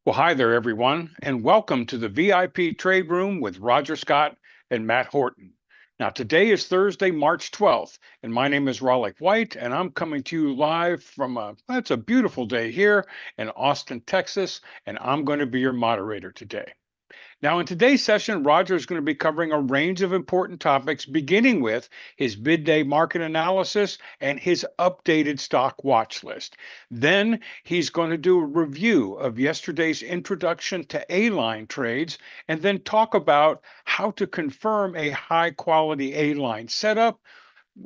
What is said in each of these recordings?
Well, hi there, everyone, and welcome to the VIP Trade Room with Roger Scott and Matt Horton. Now, today is Thursday, March 12th, and my name is Raleigh White, and I'm coming to you live from it's a beautiful day here in Austin, Texas, and I'm going to be your moderator today. Now, in today's session, Roger is going to be covering a range of important topics, beginning with his midday market analysis and his updated stock watch list. Then he's going to do a review of yesterday's introduction to A-line trades and then talk about how to confirm a high quality A-line setup,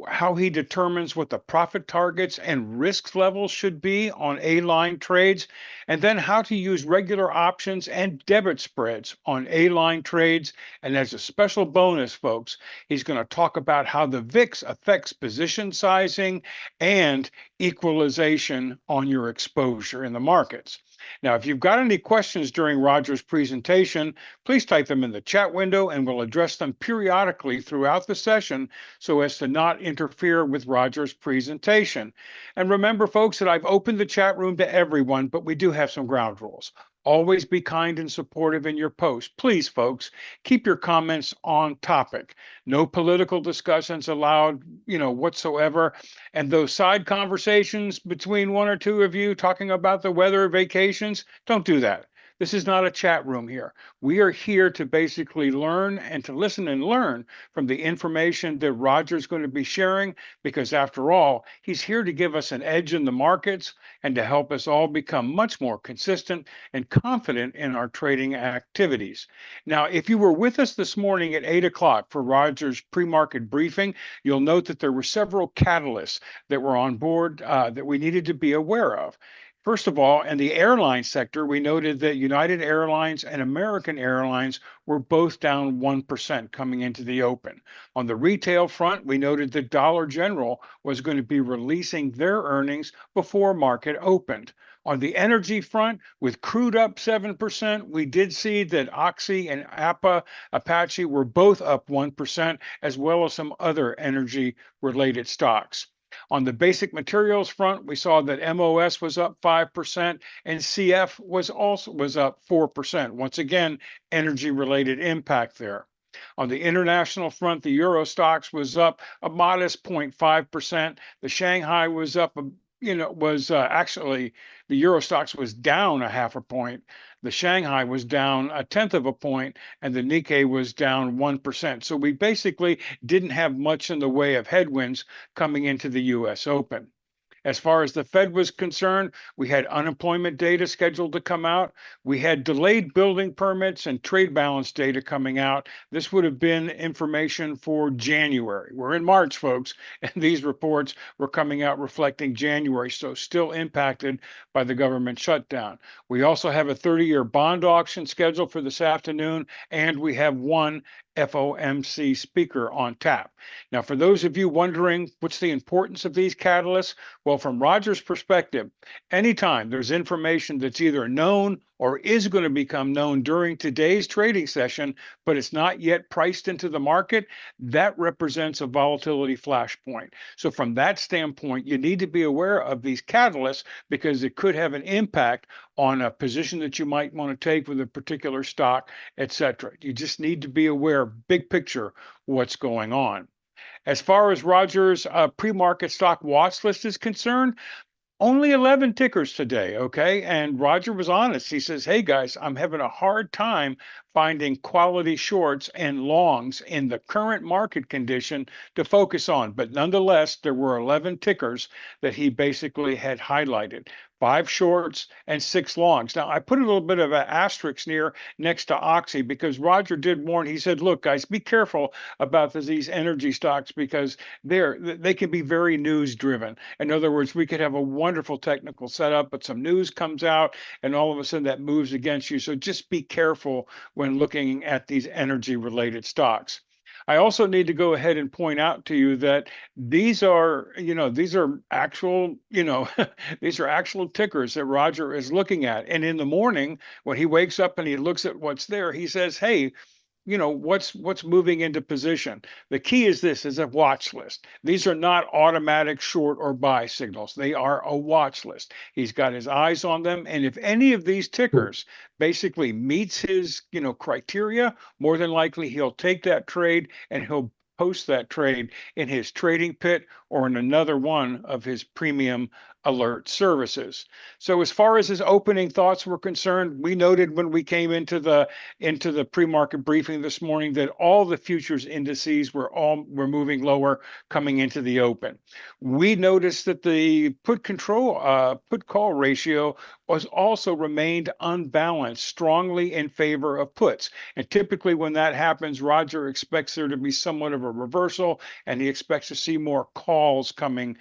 how he determines what the profit targets and risk levels should be on A-line trades, and then how to use regular options and debit spreads on A-line trades. And as a special bonus, folks, he's going to talk about how the VIX affects position sizing and equalization on your exposure in the markets. Now, if you've got any questions during Roger's presentation, please type them in the chat window and we'll address them periodically throughout the session so as to not interfere with Roger's presentation. And remember, folks, that I've opened the chat room to everyone, but we do have some ground rules. Always be kind and supportive in your posts. Please, folks, keep your comments on topic. No political discussions allowed, whatsoever. And those side conversations between one or two of you talking about the weather, vacations, don't do that. This is not a chat room here. We are here to basically learn and to listen and learn from the information that Roger's going to be sharing, because after all, he's here to give us an edge in the markets and to help us all become much more consistent and confident in our trading activities. Now, if you were with us this morning at 8 o'clock for Roger's pre-market briefing, you'll note that there were several catalysts that were on board that we needed to be aware of. First of all, in the airline sector, we noted that United Airlines and American Airlines were both down 1% coming into the open. On the retail front, we noted that Dollar General was going to be releasing their earnings before market opened. On the energy front, with crude up 7%, we did see that Oxy and Apache were both up 1%, as well as some other energy related stocks. On the basic materials front, we saw that MOS was up 5% and CF was up 4%. Once again, energy related impact there. On the international front, the Euro stocks was up a modest 0.5%. The Shanghai was up, actually the Euro stocks was down a half a point. The Shanghai was down a tenth of a point, and the Nikkei was down 1%. So we basically didn't have much in the way of headwinds coming into the US Open. As far as the Fed was concerned, we had unemployment data scheduled to come out. We had delayed building permits and trade balance data coming out. This would have been information for January. We're in March, folks, and these reports were coming out reflecting January, so still impacted by the government shutdown. We also have a 30-year bond auction scheduled for this afternoon, and we have one FOMC speaker on tap. Now, for those of you wondering what's the importance of these catalysts, well, from Roger's perspective, anytime there's information that's either known or is going to become known during today's trading session, but it's not yet priced into the market, that represents a volatility flashpoint. So from that standpoint, you need to be aware of these catalysts because it could have an impact on a position that you might want to take with a particular stock, etc. You just need to be aware, big picture, what's going on. As far as Roger's pre-market stock watch list is concerned, only 11 tickers today, okay? And Roger was honest. He says, hey guys, I'm having a hard time finding quality shorts and longs in the current market condition to focus on. But nonetheless, there were 11 tickers that he basically had highlighted. 5 shorts and 6 longs. Now, I put a little bit of an asterisk next to Oxy because Roger did warn. He said, look, guys, be careful about these energy stocks because they can be very news driven. In other words, we could have a wonderful technical setup, but some news comes out and all of a sudden that moves against you. So just be careful when looking at these energy related stocks. I also need to go ahead and point out to you that these are actual, these are actual tickers that Roger is looking at. And in the morning, when he wakes up and he looks at what's there, he says, hey, what's moving into position. The key is this is a watch list. These are not automatic short or buy signals. They are a watch list. He's got his eyes on them. And if any of these tickers basically meets his, criteria, more than likely he'll take that trade and he'll post that trade in his trading pit or in another one of his premium alert services. So as far as his opening thoughts were concerned, we noted when we came into the pre-market briefing this morning that all the futures indices were moving lower coming into the open. We noticed that the put call ratio was also remained unbalanced, strongly in favor of puts. And typically when that happens, Roger expects there to be somewhat of a reversal, and he expects to see more calls coming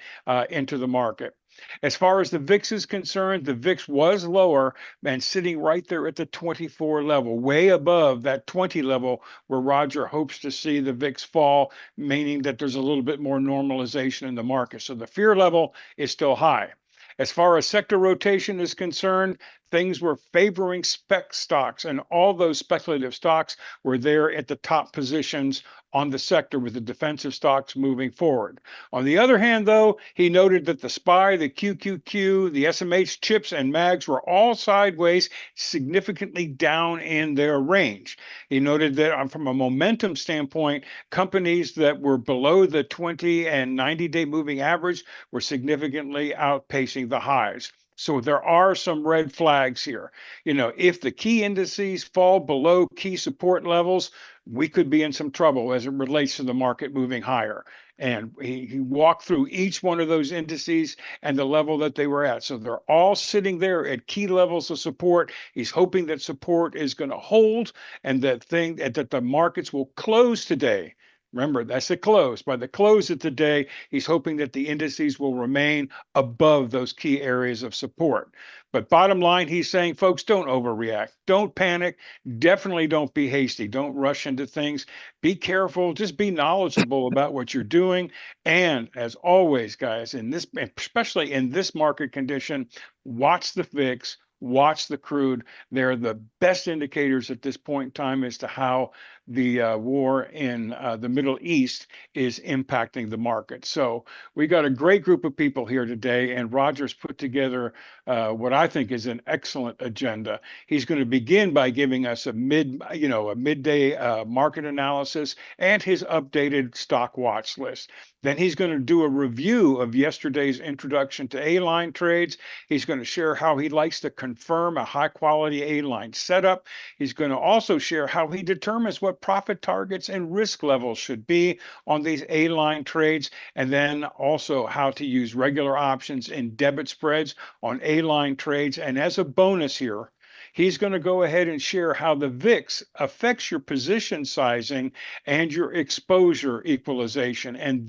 into the market. As far as the VIX is concerned, the VIX was lower and sitting right there at the 24 level, way above that 20 level where Roger hopes to see the VIX fall, meaning that there's a little bit more normalization in the market. So the fear level is still high. As far as sector rotation is concerned, things were favoring spec stocks, and all those speculative stocks were there at the top positions on the sector with the defensive stocks moving forward. On the other hand, though, he noted that the SPY, the QQQ, the SMH chips, and MAGs were all sideways, significantly down in their range. He noted that from a momentum standpoint, companies that were below the 20 and 90-day moving average were significantly outpacing the highs. So there are some red flags here. If the key indices fall below key support levels, we could be in some trouble as it relates to the market moving higher. And he walked through each one of those indices and the level that they were at. So they're all sitting there at key levels of support. He's hoping that support is going to hold and that the markets will close today. Remember, that's the close. By the close of the day, he's hoping that the indices will remain above those key areas of support. But bottom line, he's saying, folks, don't overreact. Don't panic. Definitely don't be hasty. Don't rush into things. Be careful. Just be knowledgeable about what you're doing. And as always, guys, especially in this market condition, watch the VIX, watch the crude. They're the best indicators at this point in time as to how the war in the Middle East is impacting the market. So we got a great group of people here today, and Roger's put together what I think is an excellent agenda. He's going to begin by giving us a midday market analysis and his updated stock watch list. Then he's going to do a review of yesterday's introduction to A-line trades. He's going to share how he likes to confirm a high quality A-line setup. He's going to also share how he determines what profit targets and risk levels should be on these A-line trades, and then also how to use regular options and debit spreads on A-line trades. And as a bonus here, he's going to go ahead and share how the VIX affects your position sizing and your exposure equalization. And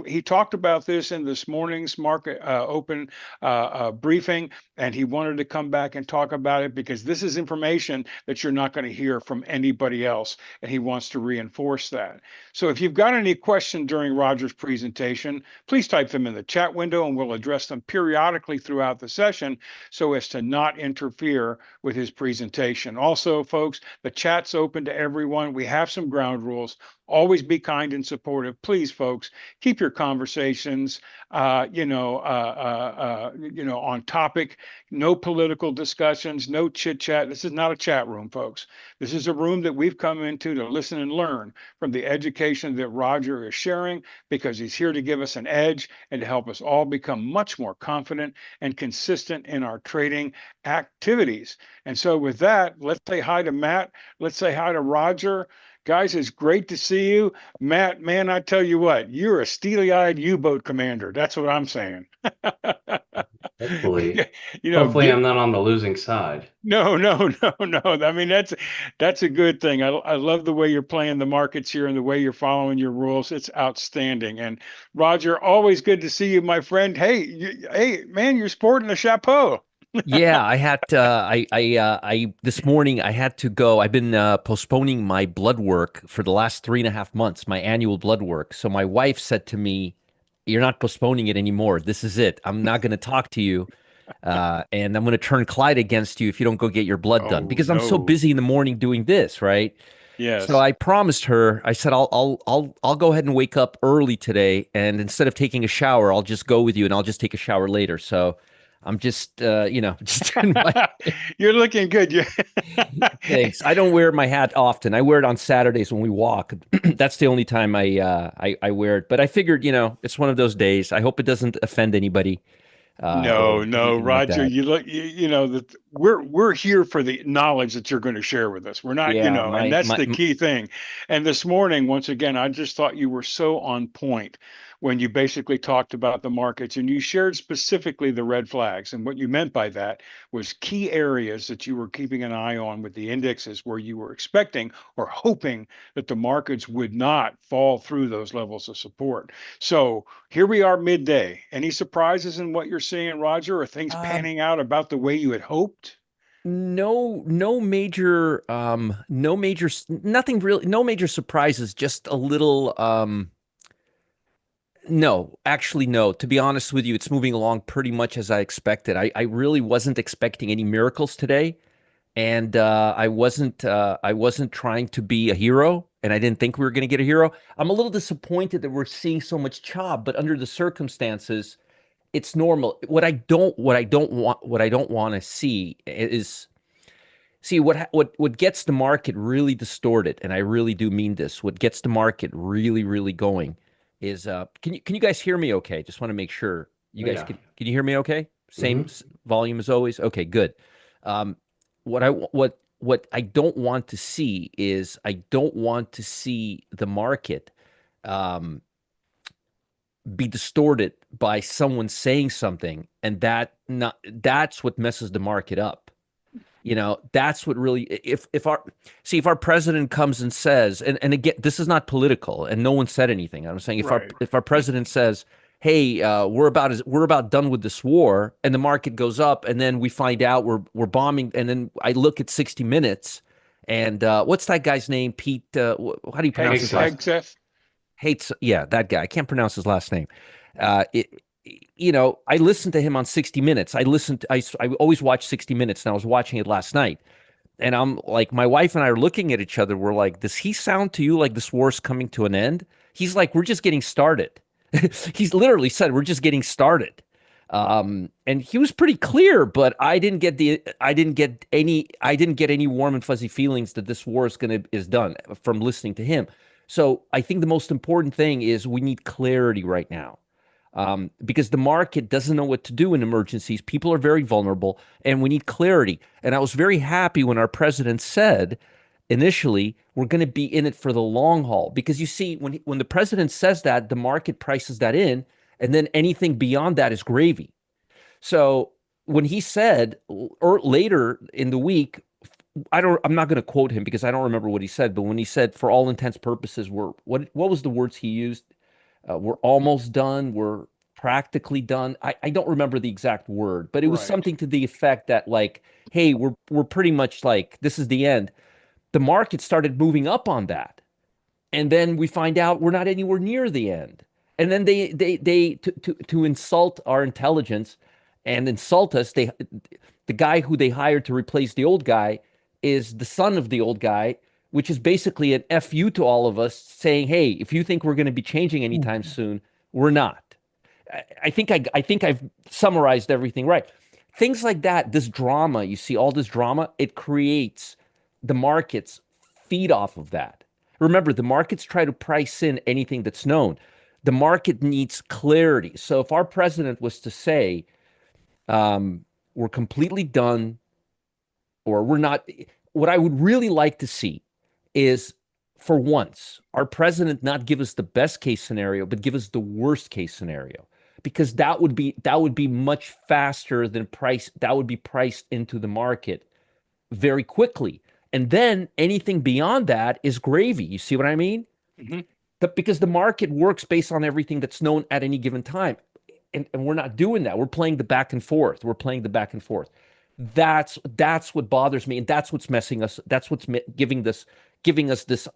he talked about this in this morning's market open briefing, and he wanted to come back and talk about it because this is information that you're not going to hear from anybody else, and he wants to reinforce that. So if you've got any questions during Roger's presentation, please type them in the chat window and we'll address them periodically throughout the session so as to not interfere with his presentation. Also, folks, the chat's open to everyone. We have some ground rules. Always be kind and supportive. Please, folks, keep your conversations, on topic. No political discussions, no chit chat. This is not a chat room, folks. This is a room that we've come into to listen and learn from the education that Roger is sharing, because he's here to give us an edge and to help us all become much more confident and consistent in our trading activities. And so with that, let's say hi to Matt. Let's say hi to Roger. Guys, it's great to see you. Matt, man, I tell you what, you're a steely-eyed U-boat commander. That's what I'm saying. Hopefully, You know, hopefully I'm give not on the losing side. no, no, no, no. I mean, that's a good thing. I love the way you're playing the markets here and the way you're following your rules. It's outstanding. And Roger, always good to see you, my friend. Hey, man, you're sporting a chapeau. Yeah, I had to, this morning I had to go. I've been postponing my blood work for the last 3.5 months, my annual blood work. So my wife said to me, "You're not postponing it anymore. This is it. I'm not going to talk to you, and I'm going to turn Clyde against you if you don't go get your blood done Oh because I'm so no. busy in the morning doing this, right?" So Yes. I promised her, I said, I'll go ahead and wake up early today, and instead of taking a shower, I'll just go with you, and I'll just take a shower later. So I'm just, just doing my You're looking good. You thanks. I don't wear my hat often. I wear it on Saturdays when we walk. That's the only time I wear it. But I figured, it's one of those days. I hope it doesn't offend anybody, No, or no, anything like Roger, that. you look, you know that we're here for the knowledge that you're going to share with us. We're not, Yeah, and my that's my the key thing. And this morning, once again, I just thought you were so on point when you basically talked about the markets and you shared specifically the red flags. And what you meant by that was key areas that you were keeping an eye on with the indexes where you were expecting or hoping that the markets would not fall through those levels of support. So here we are midday. Any surprises in what you're seeing, Roger? Are things um panning out about the way you had hoped? no major nothing really, no major surprises, just a little no, actually, no. To be honest with you, it's moving along pretty much as I expected. I really wasn't expecting any miracles today, and I wasn't trying to be a hero, and I didn't think we were going to get a hero. I'm a little disappointed that we're seeing so much chop, but under the circumstances, it's normal. What I don't want to see is see what gets the market really distorted, and I really do mean this. What gets the market really, really going is can you guys hear me okay? Just want to make sure you guys Yeah. can you hear me okay? Same Hmm. volume as always. Okay, good. Um, what I don't want to see is I don't want to see the market um, be distorted by someone saying something, and that's what messes the market up. That's what really, if our president comes and says, and again, this is not political, and no one said anything. I'm saying Right. if our president says, hey, we're about done with this war, and the market goes up, and then we find out we're bombing, and then I look at 60 minutes, and what's that guy's name? Pete, how do you pronounce his last? Hegseth. Hegseth? Hates, yeah, that guy. I can't pronounce his last name. It, I listened to him on 60 Minutes. I always watch 60 Minutes, and I was watching it last night. And I'm like, my wife and I are looking at each other. We're like, does he sound to you like this war's coming to an end? He's like, we're just getting started. He's literally said, we're just getting started. And he was pretty clear, but I didn't get any warm and fuzzy feelings that this war is done from listening to him. So I think the most important thing is we need clarity right now, because the market doesn't know what to do in emergencies. People are very vulnerable, and we need clarity. And I was very happy when our president said initially, we're going to be in it for the long haul. Because you see, when the president says that, the market prices that in, and then anything beyond that is gravy. So when he said, or later in the week, I'm not going to quote him because I don't remember what he said, but when he said, for all intents purposes, what was the words he used? We're almost done. We're practically done. I don't remember the exact word, but it was Right. something to the effect that, like, hey, we're pretty much like, this is the end. The market started moving up on that, and then we find out we're not anywhere near the end. And then they to insult our intelligence and insult us. The guy who they hired to replace the old guy is the son of the old guy, which is basically an fu to all of us, saying, hey, if you think we're going to be changing anytime soon, we're not. I think I've summarized everything right. Things like that, this drama, you see, all this drama, it creates, the markets feed off of that. Remember, the markets try to price in anything that's known. The market needs clarity. So if our president was to say, we're completely done, or we're not, what I would really like to see is, for once, our president not give us the best case scenario, but give us the worst case scenario, because that would be much faster than price. That would be priced into the market very quickly, and then anything beyond that is gravy. You see what I mean? Hmm. Because the market works based on everything that's known at any given time. And we're not doing that. We're playing the back and forth. We're playing the back and forth. That's what bothers me, and that's what's messing us. That's what's giving us this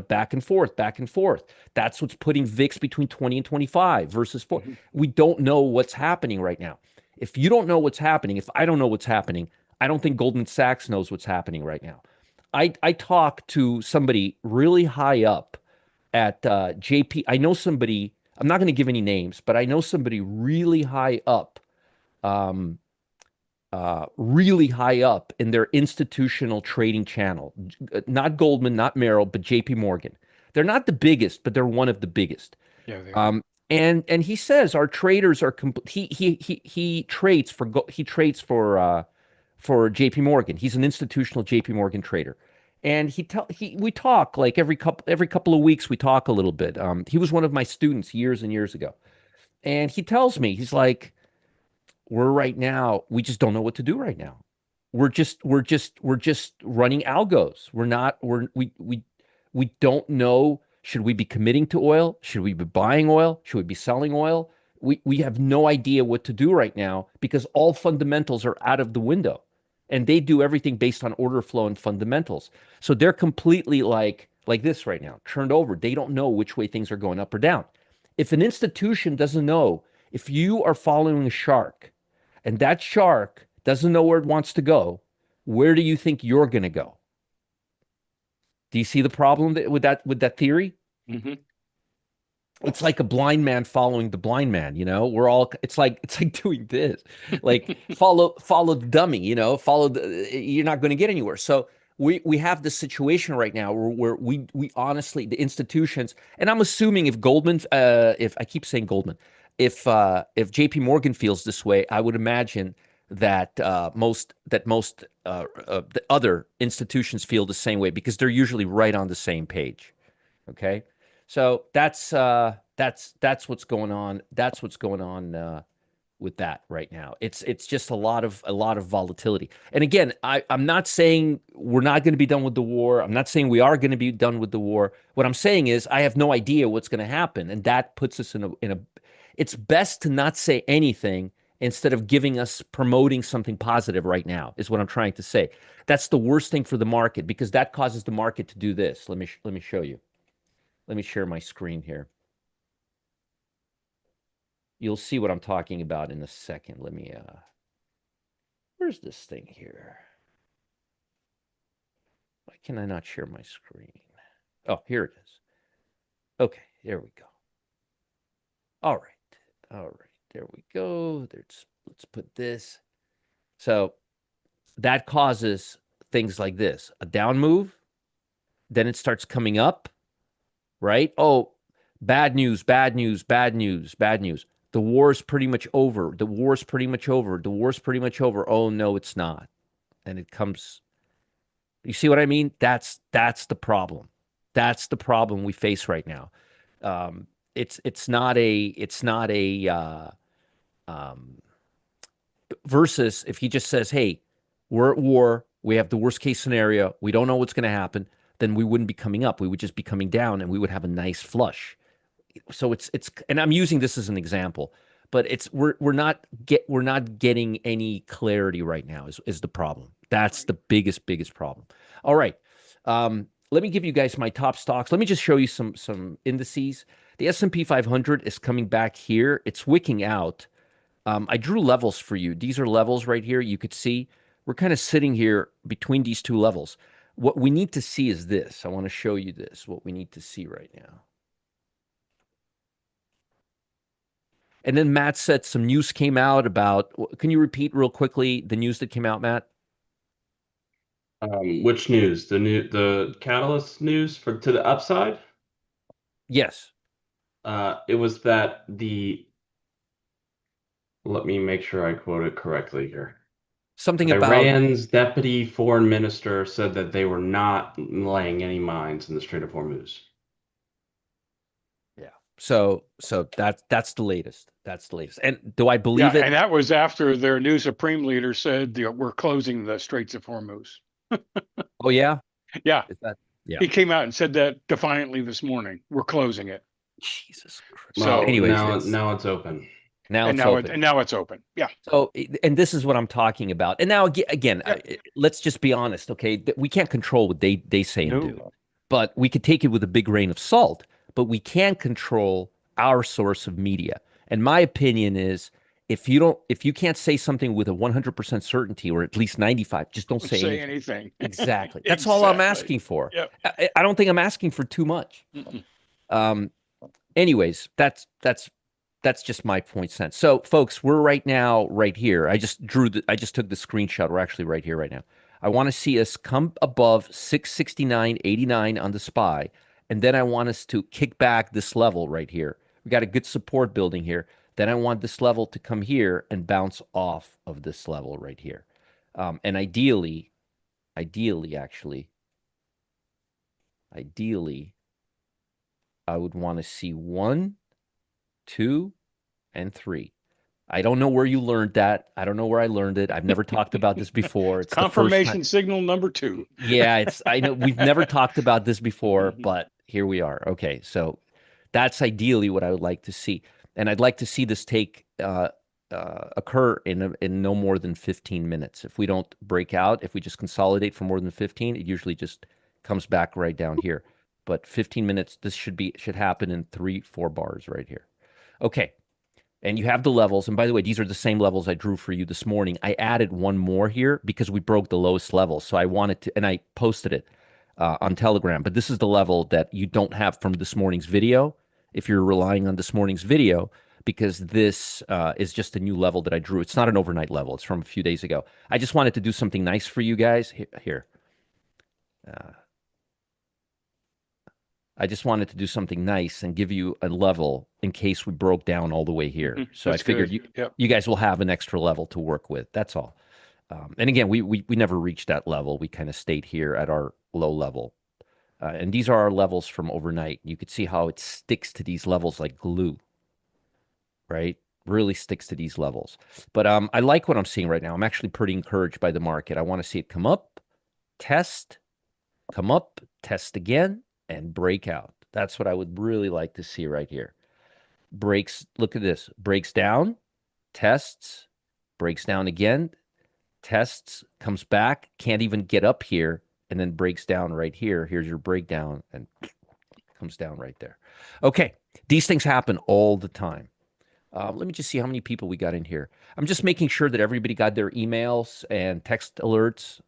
back and forth, back and forth. That's what's putting VIX between 20 and 25 versus 4. Hmm. We don't know what's happening right now. If you don't know what's happening, if I don't know what's happening, I don't think Goldman Sachs knows what's happening right now. I talked to somebody really high up at JP. I know somebody, I'm not going to give any names, but I know somebody um, really high up in their institutional trading channel. Not Goldman, not Merrill, but JP Morgan. They're not the biggest, but they're one of the biggest. Yeah, they are. And he says our traders are he trades for for JP Morgan. He's an institutional JP Morgan trader. And he we talk like every couple of weeks we talk a little bit. He was one of my students years and years ago. And he tells me, he's like, we're right now, we just don't know what to do right now. We're just running algos. We're not, we don't know. Should we be committing to oil? Should we be buying oil? Should we be selling oil? We have no idea what to do right now because all fundamentals are out of the window. And they do everything based on order flow and fundamentals. So they're completely like this right now, turned over. They don't know which way things are going up or down. If an institution doesn't know, if you are following a shark and that shark doesn't know where it wants to go, where do you think you're going to go? Do you see the problem with that theory? Hmm. It's like a blind man following the blind man, we're all, it's like doing this, like follow the dummy, you're not going to get anywhere. So we have this situation right now where we honestly, the institutions, and I'm assuming if Goldman, if I keep saying Goldman, if JP Morgan feels this way, I would imagine that most the other institutions feel the same way because they're usually right on the same page. Okay, so that's what's going on. That's what's going on with that right now. It's just a lot of volatility. And again, I'm not saying we're not going to be done with the war. I'm not saying we are going to be done with the war. What I'm saying is I have no idea what's going to happen, and that puts us in a. It's best to not say anything instead of promoting something positive right now. Is what I'm trying to say. That's the worst thing for the market because that causes the market to do this. Let me show you. Let me share my screen here. You'll see what I'm talking about in a second. Where's this thing here? Why can I not share my screen? Oh, here it is. Okay, there we go. All right. All right. There we go. Let's put this. So that causes things like this. A down move, then it starts coming up, right? Oh, bad news, bad news, bad news, bad news. The war's pretty much over. The war's pretty much over. The war's pretty much over. Oh no, it's not. And it comes. You see what I mean? That's the problem. That's the problem we face right now. It's not a um, versus if he just says, "Hey, we're at war. We have the worst case scenario. We don't know what's going to happen." Then we wouldn't be coming up. We would just be coming down, and we would have a nice flush. So it's and I'm using this as an example, but we're not getting any clarity right now is the problem. That's the biggest problem. All right. Let me give you guys my top stocks. Let me just show you some indices. The S&P 500 is coming back here. It's wicking out. I drew levels for you. These are levels right here. You could see we're kind of sitting here between these two levels. What we need to see is this. I want to show you this, what we need to see right now. And then Matt said some news came out about, can you repeat real quickly the news that came out, Matt? Which news? The catalyst news for to the upside? Yes. It was that let me make sure I quote it correctly here. Something about, Iran's deputy foreign minister said that they were not laying any mines in the Strait of Hormuz. yeah. So that's the latest. That's the latest. And do I Yeah, believe and it? that was after their new supreme leader said we're closing the Straits of Hormuz. Oh yeah. Yeah, Is that yeah. he came out and said that defiantly this morning. We're closing it. Jesus Christ. Well, So, Anyways, now it's open. now and it's now it open. and now it's open. Yeah. So, and this is what I'm talking about. And now again, Yeah. let's just be honest, okay? We can't control what they say and do, No. but we could take it with a big grain of salt. But we can control our source of media. And my opinion is if you can't say something with a 100% certainty or at least 95, just don't say Say anything. anything. Exactly. That's all I'm asking for. Yep. I don't think I'm asking for too much. Mm-mm. Anyways, that's just my point sense. So, folks, we're right now right here. I just took the screenshot. We're actually right here right now. I want to see us come above 669.89 on the SPY, and then I want us to kick back this level right here. We got a good support building here. Then I want this level to come here and bounce off of this level right here. And ideally, actually, I would want to see 1, 2, and 3. I don't know where you learned that. I don't know where I learned it. I've never talked about this before. It's Confirmation the first time. signal number 2. Yeah, I know we've never talked about this before, but here we are. Okay, so that's ideally what I would like to see, and I'd like to see this take occur in no more than 15 minutes. If we don't break out, if we just consolidate for more than 15, it usually just comes back right down here. But 15 minutes, this should happen in 3-4 bars right here. Okay. And you have the levels. And by the way, these are the same levels I drew for you this morning. I added one more here because we broke the lowest level. So I wanted to, and I posted it on Telegram. But this is the level that you don't have from this morning's video if you're relying on this morning's video, because this is just a new level that I drew. It's not an overnight level. It's from a few days ago. I just wanted to do something nice for you guys. Here. I just wanted to do something nice and give you a level in case we broke down all the way here. So That's I figured good. you guys will have an extra level to work with. That's all. And again, we never reached that level. We kind of stayed here at our low level. And these are our levels from overnight. You could see how it sticks to these levels like glue, right? Really sticks to these levels. But I like what I'm seeing right now. I'm actually pretty encouraged by the market. I want to see it come up, test, come up, test again, and break out. That's what I would really like to see right here. Breaks, look at this, breaks down, tests, breaks down again, tests, comes back, can't even get up here, and then breaks down right here. Here's your breakdown, and comes down right there. Okay, these things happen all the time. Let me just see how many people we got in here. I'm just making sure that everybody got their emails and text alerts.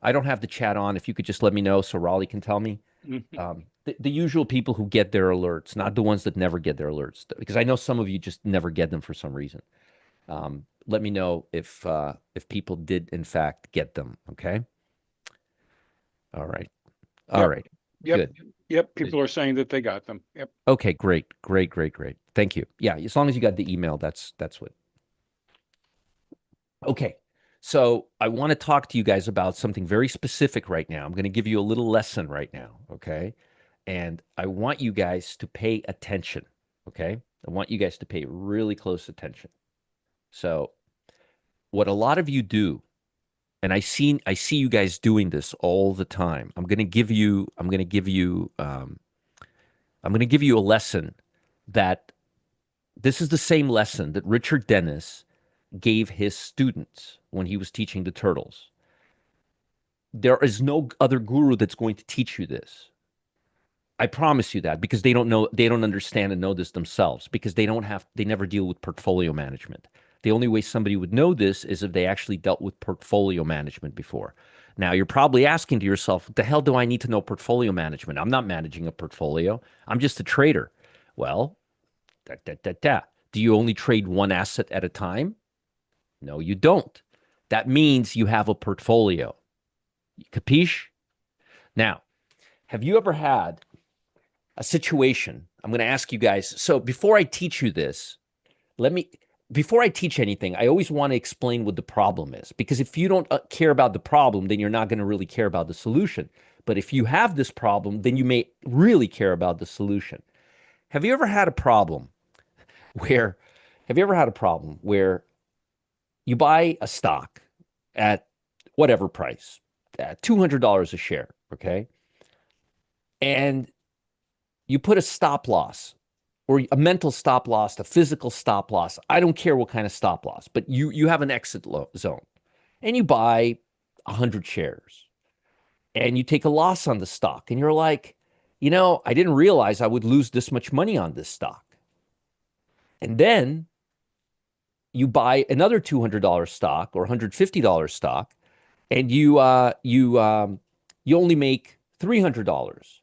I don't have the chat on. If you could just let me know so Raleigh can tell me. The usual people who get their alerts, not the ones that never get their alerts, because I know some of you just never get them for some reason. Let me know if people did in fact get them. Okay. All right. All right. Good. Yep. People are saying that they got them. Yep. Okay. Great. Thank you. Yeah. As long as you got the email, that's what. Okay. So I want to talk to you guys about something very specific right now. I'm going to give you a little lesson right now. Okay. And I want you guys to pay attention. Okay. I want you guys to pay really close attention. So what a lot of you do, and I see you guys doing this all the time. I'm going to give you a lesson that this is the same lesson that Richard Dennis gave his students when he was teaching the turtles. There is no other guru that's going to teach you this. I promise you that, because they don't understand and know this themselves, because they never deal with portfolio management. The only way somebody would know this is if they actually dealt with portfolio management before. Now, you're probably asking to yourself, what the hell do I need to know portfolio management? I'm not managing a portfolio. I'm just a trader. Well, do you only trade one asset at a time? No, you don't. That means you have a portfolio. Capiche? Now, have you ever had a situation? I'm going to ask you guys. So before I teach you this, before I teach anything, I always want to explain what the problem is, because if you don't care about the problem, then you're not going to really care about the solution. But if you have this problem, then you may really care about the solution. Have you ever had a problem where you buy a stock at whatever price, at $200 a share, okay? And you put a stop loss, or a mental stop loss, a physical stop loss. I don't care what kind of stop loss, but you have an exit zone, and you buy 100 shares, and you take a loss on the stock, and you're like, I didn't realize I would lose this much money on this stock. And then you buy another $200 stock or $150 stock, and you only make $300.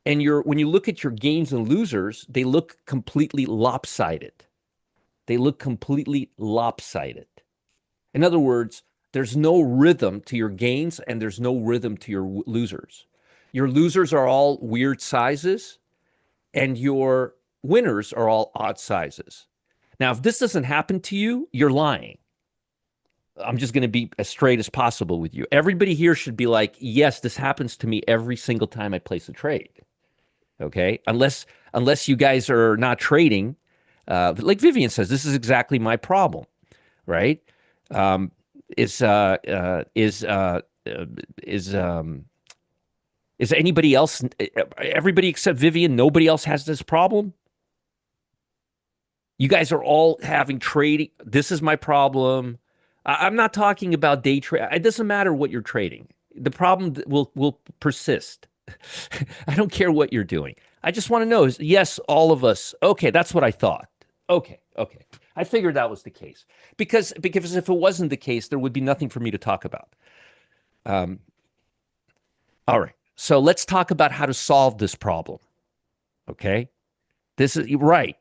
And when you look at your gains and losers, they look completely lopsided. They look completely lopsided. In other words, there's no rhythm to your gains and there's no rhythm to your losers. Your losers are all weird sizes and your winners are all odd sizes. Now, if this doesn't happen to you, you're lying. I'm just going to be as straight as possible with you. Everybody here should be like, yes, this happens to me every single time I place a trade. Okay? Unless you guys are not trading, like Vivian says, this is exactly my problem, right? Is anybody else, everybody except Vivian, nobody else has this problem? You guys are all having trading. This is my problem. I'm not talking about day trade. It doesn't matter what you're trading. The problem will persist. I don't care what you're doing. I just want to know is, yes, all of us. Okay, that's what I thought. Okay. I figured that was the case. Because if it wasn't the case, there would be nothing for me to talk about. All right. So let's talk about how to solve this problem. Okay? This is right.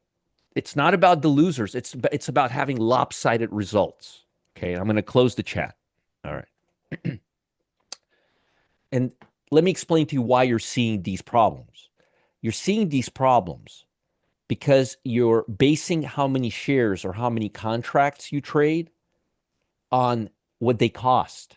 It's not about the losers. It's about having lopsided results. Okay, I'm going to close the chat. All right. And let me explain to you why you're seeing these problems. You're seeing these problems because you're basing how many shares or how many contracts you trade on what they cost.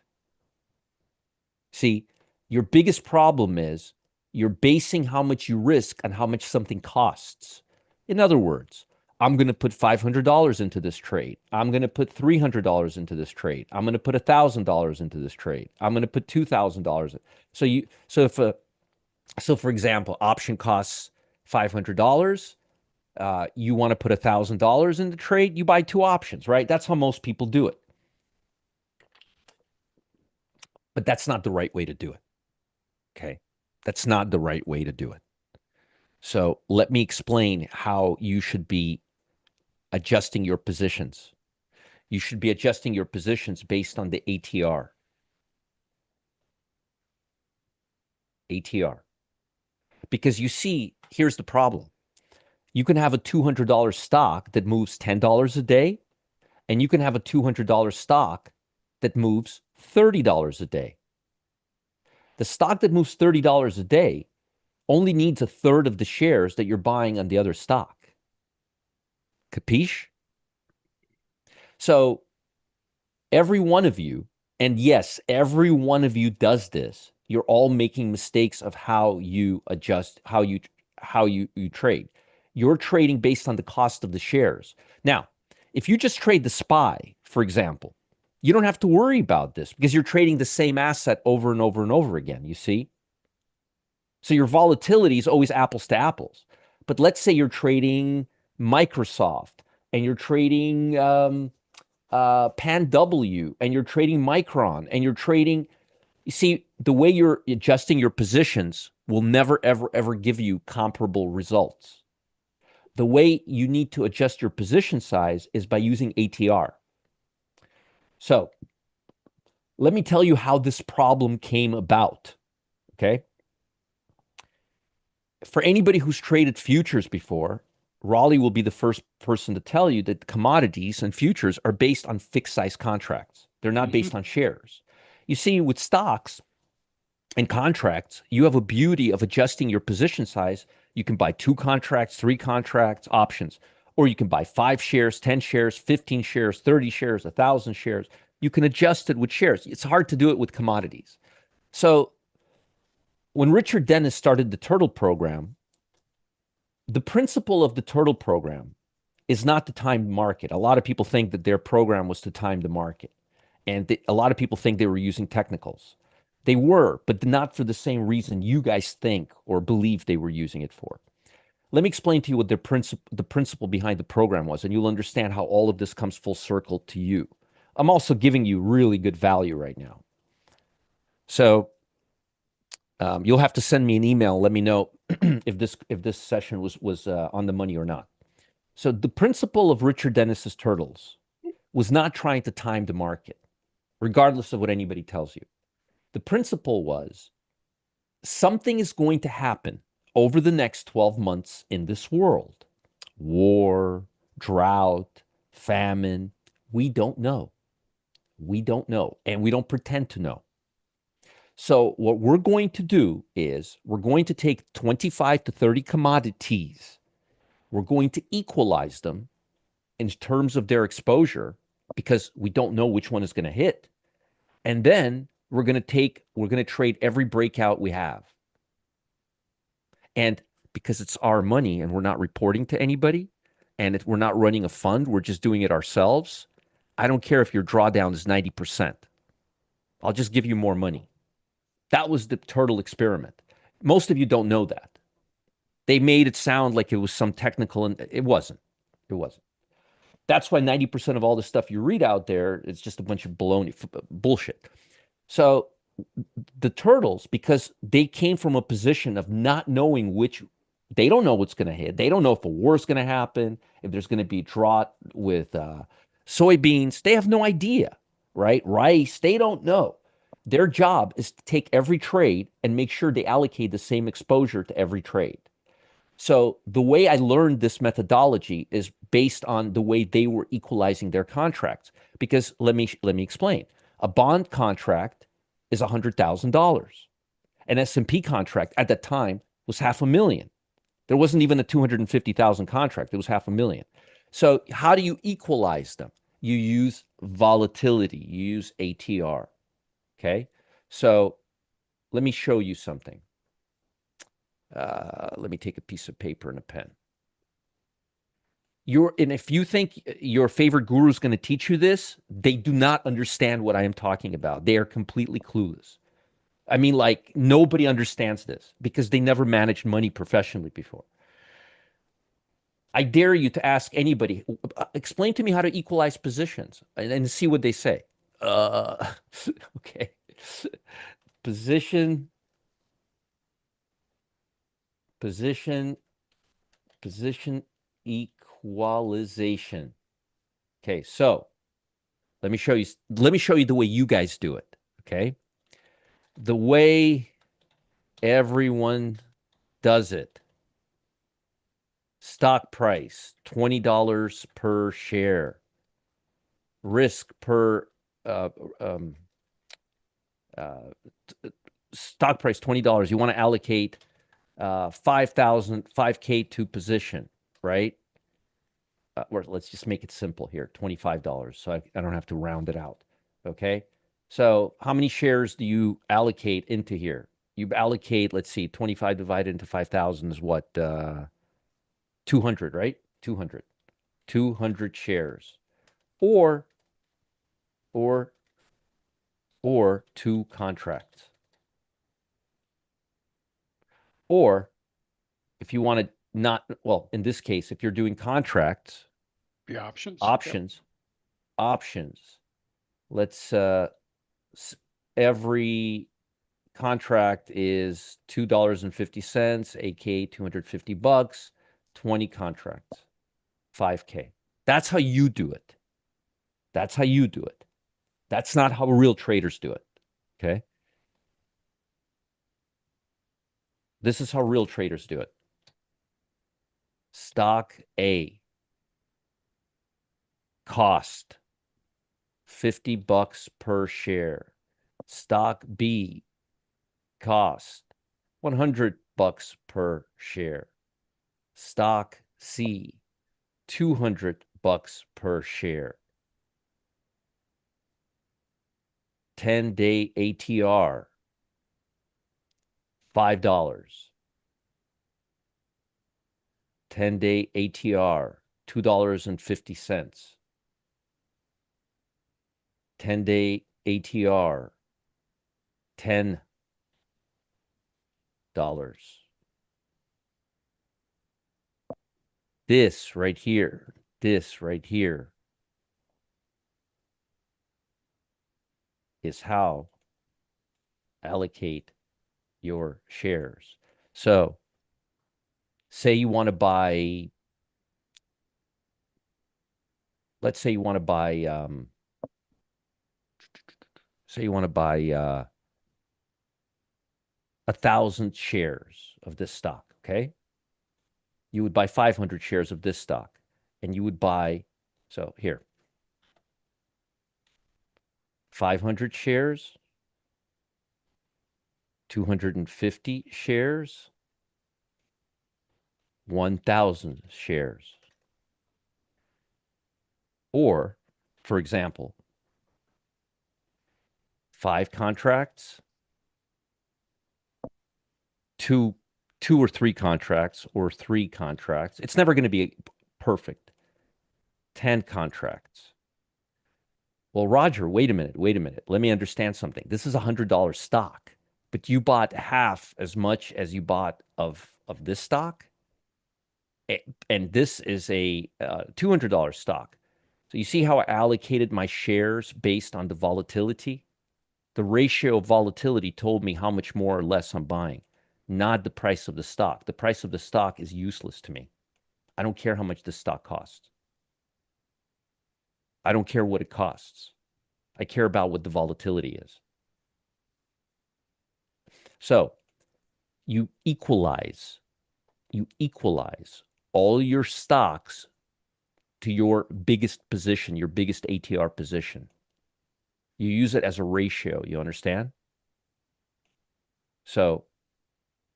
See, your biggest problem is you're basing how much you risk on how much something costs. In other words, I'm going to put $500 into this trade. I'm going to put $300 into this trade. I'm going to put $1,000 into this trade. I'm going to put $2,000. So for example, option costs $500. You want to put $1,000 in the trade. You buy two options, right? That's how most people do it. But that's not the right way to do it. Okay, that's not the right way to do it. So let me explain how you should be adjusting your positions. You should be adjusting your positions based on the ATR. ATR. Because you see, here's the problem. You can have a $200 stock that moves $10 a day, and you can have a $200 stock that moves $30 a day. The stock that moves $30 a day only needs a third of the shares that you're buying on the other stock. Capiche? So every one of you, and yes, every one of you does this. You're all making mistakes of how you adjust, how you trade. You're trading based on the cost of the shares. Now, if you just trade the SPY, for example, you don't have to worry about this because you're trading the same asset over and over and over again, you see? So your volatility is always apples to apples. But let's say you're trading Microsoft and you're trading Pan W and you're trading Micron and you're trading, you see, the way you're adjusting your positions will never, ever, ever give you comparable results. The way you need to adjust your position size is by using ATR. So let me tell you how this problem came about, okay? For anybody who's traded futures before, Raleigh will be the first person to tell you that commodities and futures are based on fixed size contracts. They're not based on shares. You see, with stocks and contracts, you have a beauty of adjusting your position size. You can buy 2 contracts, 3 contracts, options, or you can buy 5 shares, 10 shares, 15 shares, 30 shares, 1,000 shares. You can adjust it with shares. It's hard to do it with commodities. So when Richard Dennis started the Turtle program, the principle of the Turtle program is not to time the market. A lot of people think that their program was to time the market. And a lot of people think they were using technicals. They were, but not for the same reason you guys think or believe they were using it for. Let me explain to you what the principle behind the program was, and you'll understand how all of this comes full circle to you. I'm also giving you really good value right now. So you'll have to send me an email. Let me know if this session was on the money or not. So the principle of Richard Dennis's turtles was not trying to time the market, regardless of what anybody tells you. The principle was something is going to happen over the next 12 months in this world. War, drought, famine. We don't know. We don't know, and we don't pretend to know. So what we're going to do is we're going to take 25 to 30 commodities. We're going to equalize them in terms of their exposure because we don't know which one is going to hit. And then we're going to trade every breakout we have. And because it's our money and we're not reporting to anybody and we're not running a fund, we're just doing it ourselves. I don't care if your drawdown is 90%. I'll just give you more money. That was the turtle experiment. Most of you don't know that. They made it sound like it was some technical, and it wasn't. It wasn't. That's why 90% of all the stuff you read out there is just a bunch of baloney, bullshit. So the turtles, because they came from a position of not knowing they don't know what's going to hit. They don't know if a war is going to happen, if there's going to be drought with soybeans. They have no idea, right? Rice, they don't know. Their job is to take every trade and make sure they allocate the same exposure to every trade. So the way I learned this methodology is based on the way they were equalizing their contracts. Because let me explain. A bond contract is $100,000. An S&P contract at that time was $500,000. There wasn't even a 250,000 contract. It was $500,000. So how do you equalize them? You use volatility. You use ATR. Okay. So let me show you something. Let me take a piece of paper and a pen. And if you think your favorite guru is going to teach you this, they do not understand what I am talking about. They are completely clueless. I mean, like, nobody understands this because they never managed money professionally before. I dare you to ask anybody, explain to me how to equalize positions and see what they say. Okay. Position equalization. Okay, so let me show you the way you guys do it. Okay. The way everyone does it. Stock price, $20 per share. Risk per stock price, $20. You want to allocate 5K to position, right? Or let's just make it simple here, $25, so I don't have to round it out, okay? So how many shares do you allocate into here? You allocate, let's see, 25 divided into 5,000 is what? 200, right? 200 shares. Or two contracts. Or if you want to not, well, in this case, if you're doing contracts, The options. Options. Let's every contract is $2.50, aka $250, 20 contracts, 5K. That's how you do it. That's how you do it. That's not how real traders do it. Okay. This is how real traders do it. Stock A cost $50 per share. Stock B cost $100 per share. Stock C $200 per share. 10-day ATR $5. 10-day ATR $2.50. 10-day ATR $10. This right here is how allocate your shares. So say you want to buy let's say you want to buy, say you want to buy 1,000 shares of this stock, okay? You would buy 500 shares of this stock, and you would buy, so here, 500 shares, 250 shares, 1,000 shares. Or, for example, 5 contracts, two or 3 contracts, or 3 contracts. It's never going to be perfect. 10 contracts. Well, Roger, wait a minute. Let me understand something. This is a $100 stock, but you bought half as much as you bought of this stock, and this is a $200 stock. So you see how I allocated my shares based on the volatility? The ratio of volatility told me how much more or less I'm buying, not the price of the stock. The price of the stock is useless to me. I don't care how much this stock costs. I don't care what it costs. I care about what the volatility is. So you equalize all your stocks to your biggest position, your biggest ATR position. You use it as a ratio, you understand? So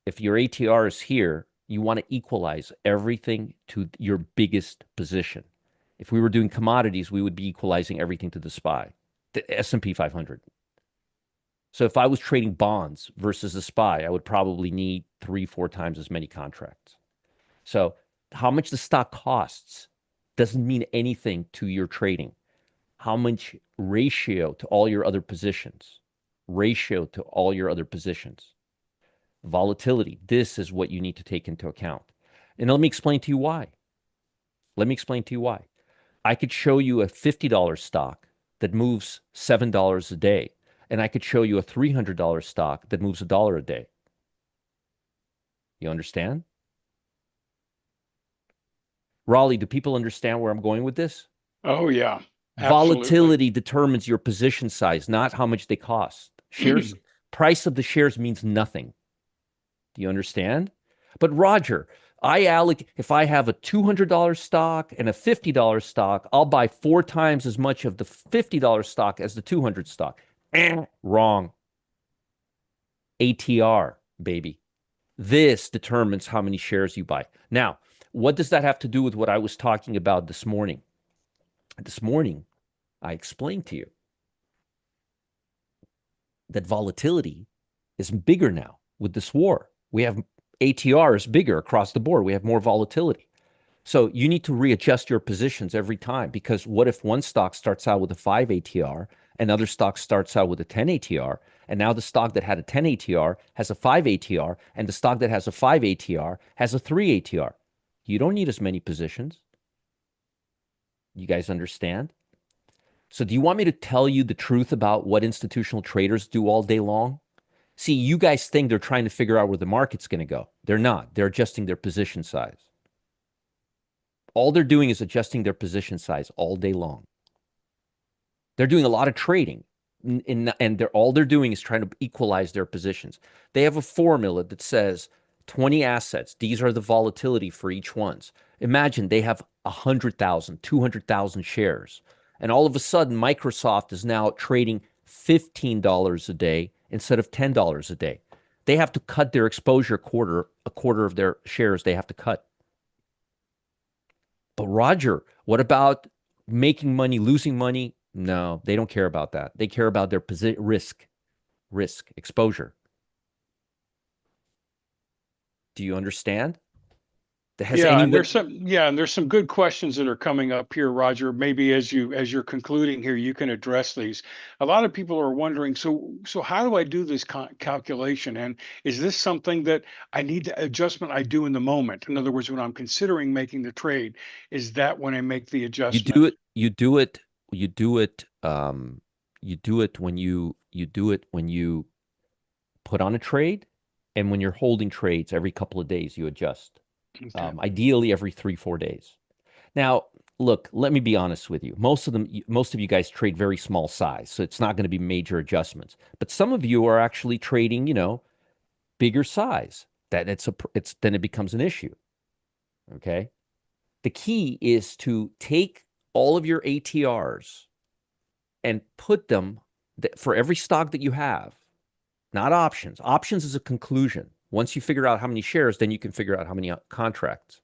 if your ATR is here, you want to equalize everything to your biggest position. If we were doing commodities, we would be equalizing everything to the SPY, the S&P 500. So if I was trading bonds versus the SPY, I would probably need 3-4 times as many contracts. So how much the stock costs doesn't mean anything to your trading. How much ratio to all your other positions? Ratio to all your other positions. Volatility. This is what you need to take into account. And let me explain to you why. I could show you a $50 stock that moves $7 a day, and I could show you a $300 stock that moves $1 a day. You understand? Raleigh, do people understand where I'm going with this? Oh, yeah. Absolutely. Volatility determines your position size, not how much they cost. Shares, price of the shares means nothing. Do you understand? But Roger, if I have a $200 stock and a $50 stock, I'll buy 4 times as much of the $50 stock as the 200 stock. Wrong. ATR, baby. This determines how many shares you buy. Now, what does that have to do with what I was talking about this morning? This morning, I explained to you that volatility is bigger now with this war. We have ATR is bigger across the board. We have more volatility. So you need to readjust your positions every time, because what if one stock starts out with a 5 ATR, another stock starts out with a 10 ATR, and now the stock that had a 10 ATR has a 5 ATR, and the stock that has a 5 ATR has a 3 ATR. You don't need as many positions. You guys understand? So do you want me to tell you the truth about what institutional traders do all day long? See, you guys think they're trying to figure out where the market's going to go. They're not. They're adjusting their position size. All they're doing is adjusting their position size all day long. They're doing a lot of trading, and all they're doing is trying to equalize their positions. They have a formula that says 20 assets. These are the volatility for each ones. Imagine they have 100,000, 200,000 shares. And all of a sudden, Microsoft is now trading $15 a day instead of $10 a day. They have to cut their exposure a quarter of their shares they have to cut. But Roger, what about making money, losing money? No, they don't care about that. They care about their risk, exposure. Do you understand? And there's some good questions that are coming up here, Roger. Maybe as you're concluding here, you can address these. A lot of people are wondering, so how do I do this calculation? And is this something that I need to adjustment I do in the moment? In other words, when I'm considering making the trade, is that when I make the adjustment? You do it when you put on a trade, and when you're holding trades every couple of days, you adjust. Okay. Ideally every 3-4 days. Now, look, let me be honest with you. Most of you guys trade very small size, so it's not going to be major adjustments. But some of you are actually trading, bigger size. Then it becomes an issue. Okay. The key is to take all of your ATRs and put them for every stock that you have, not options. Options is a conclusion. Once you figure out how many shares, then you can figure out how many contracts.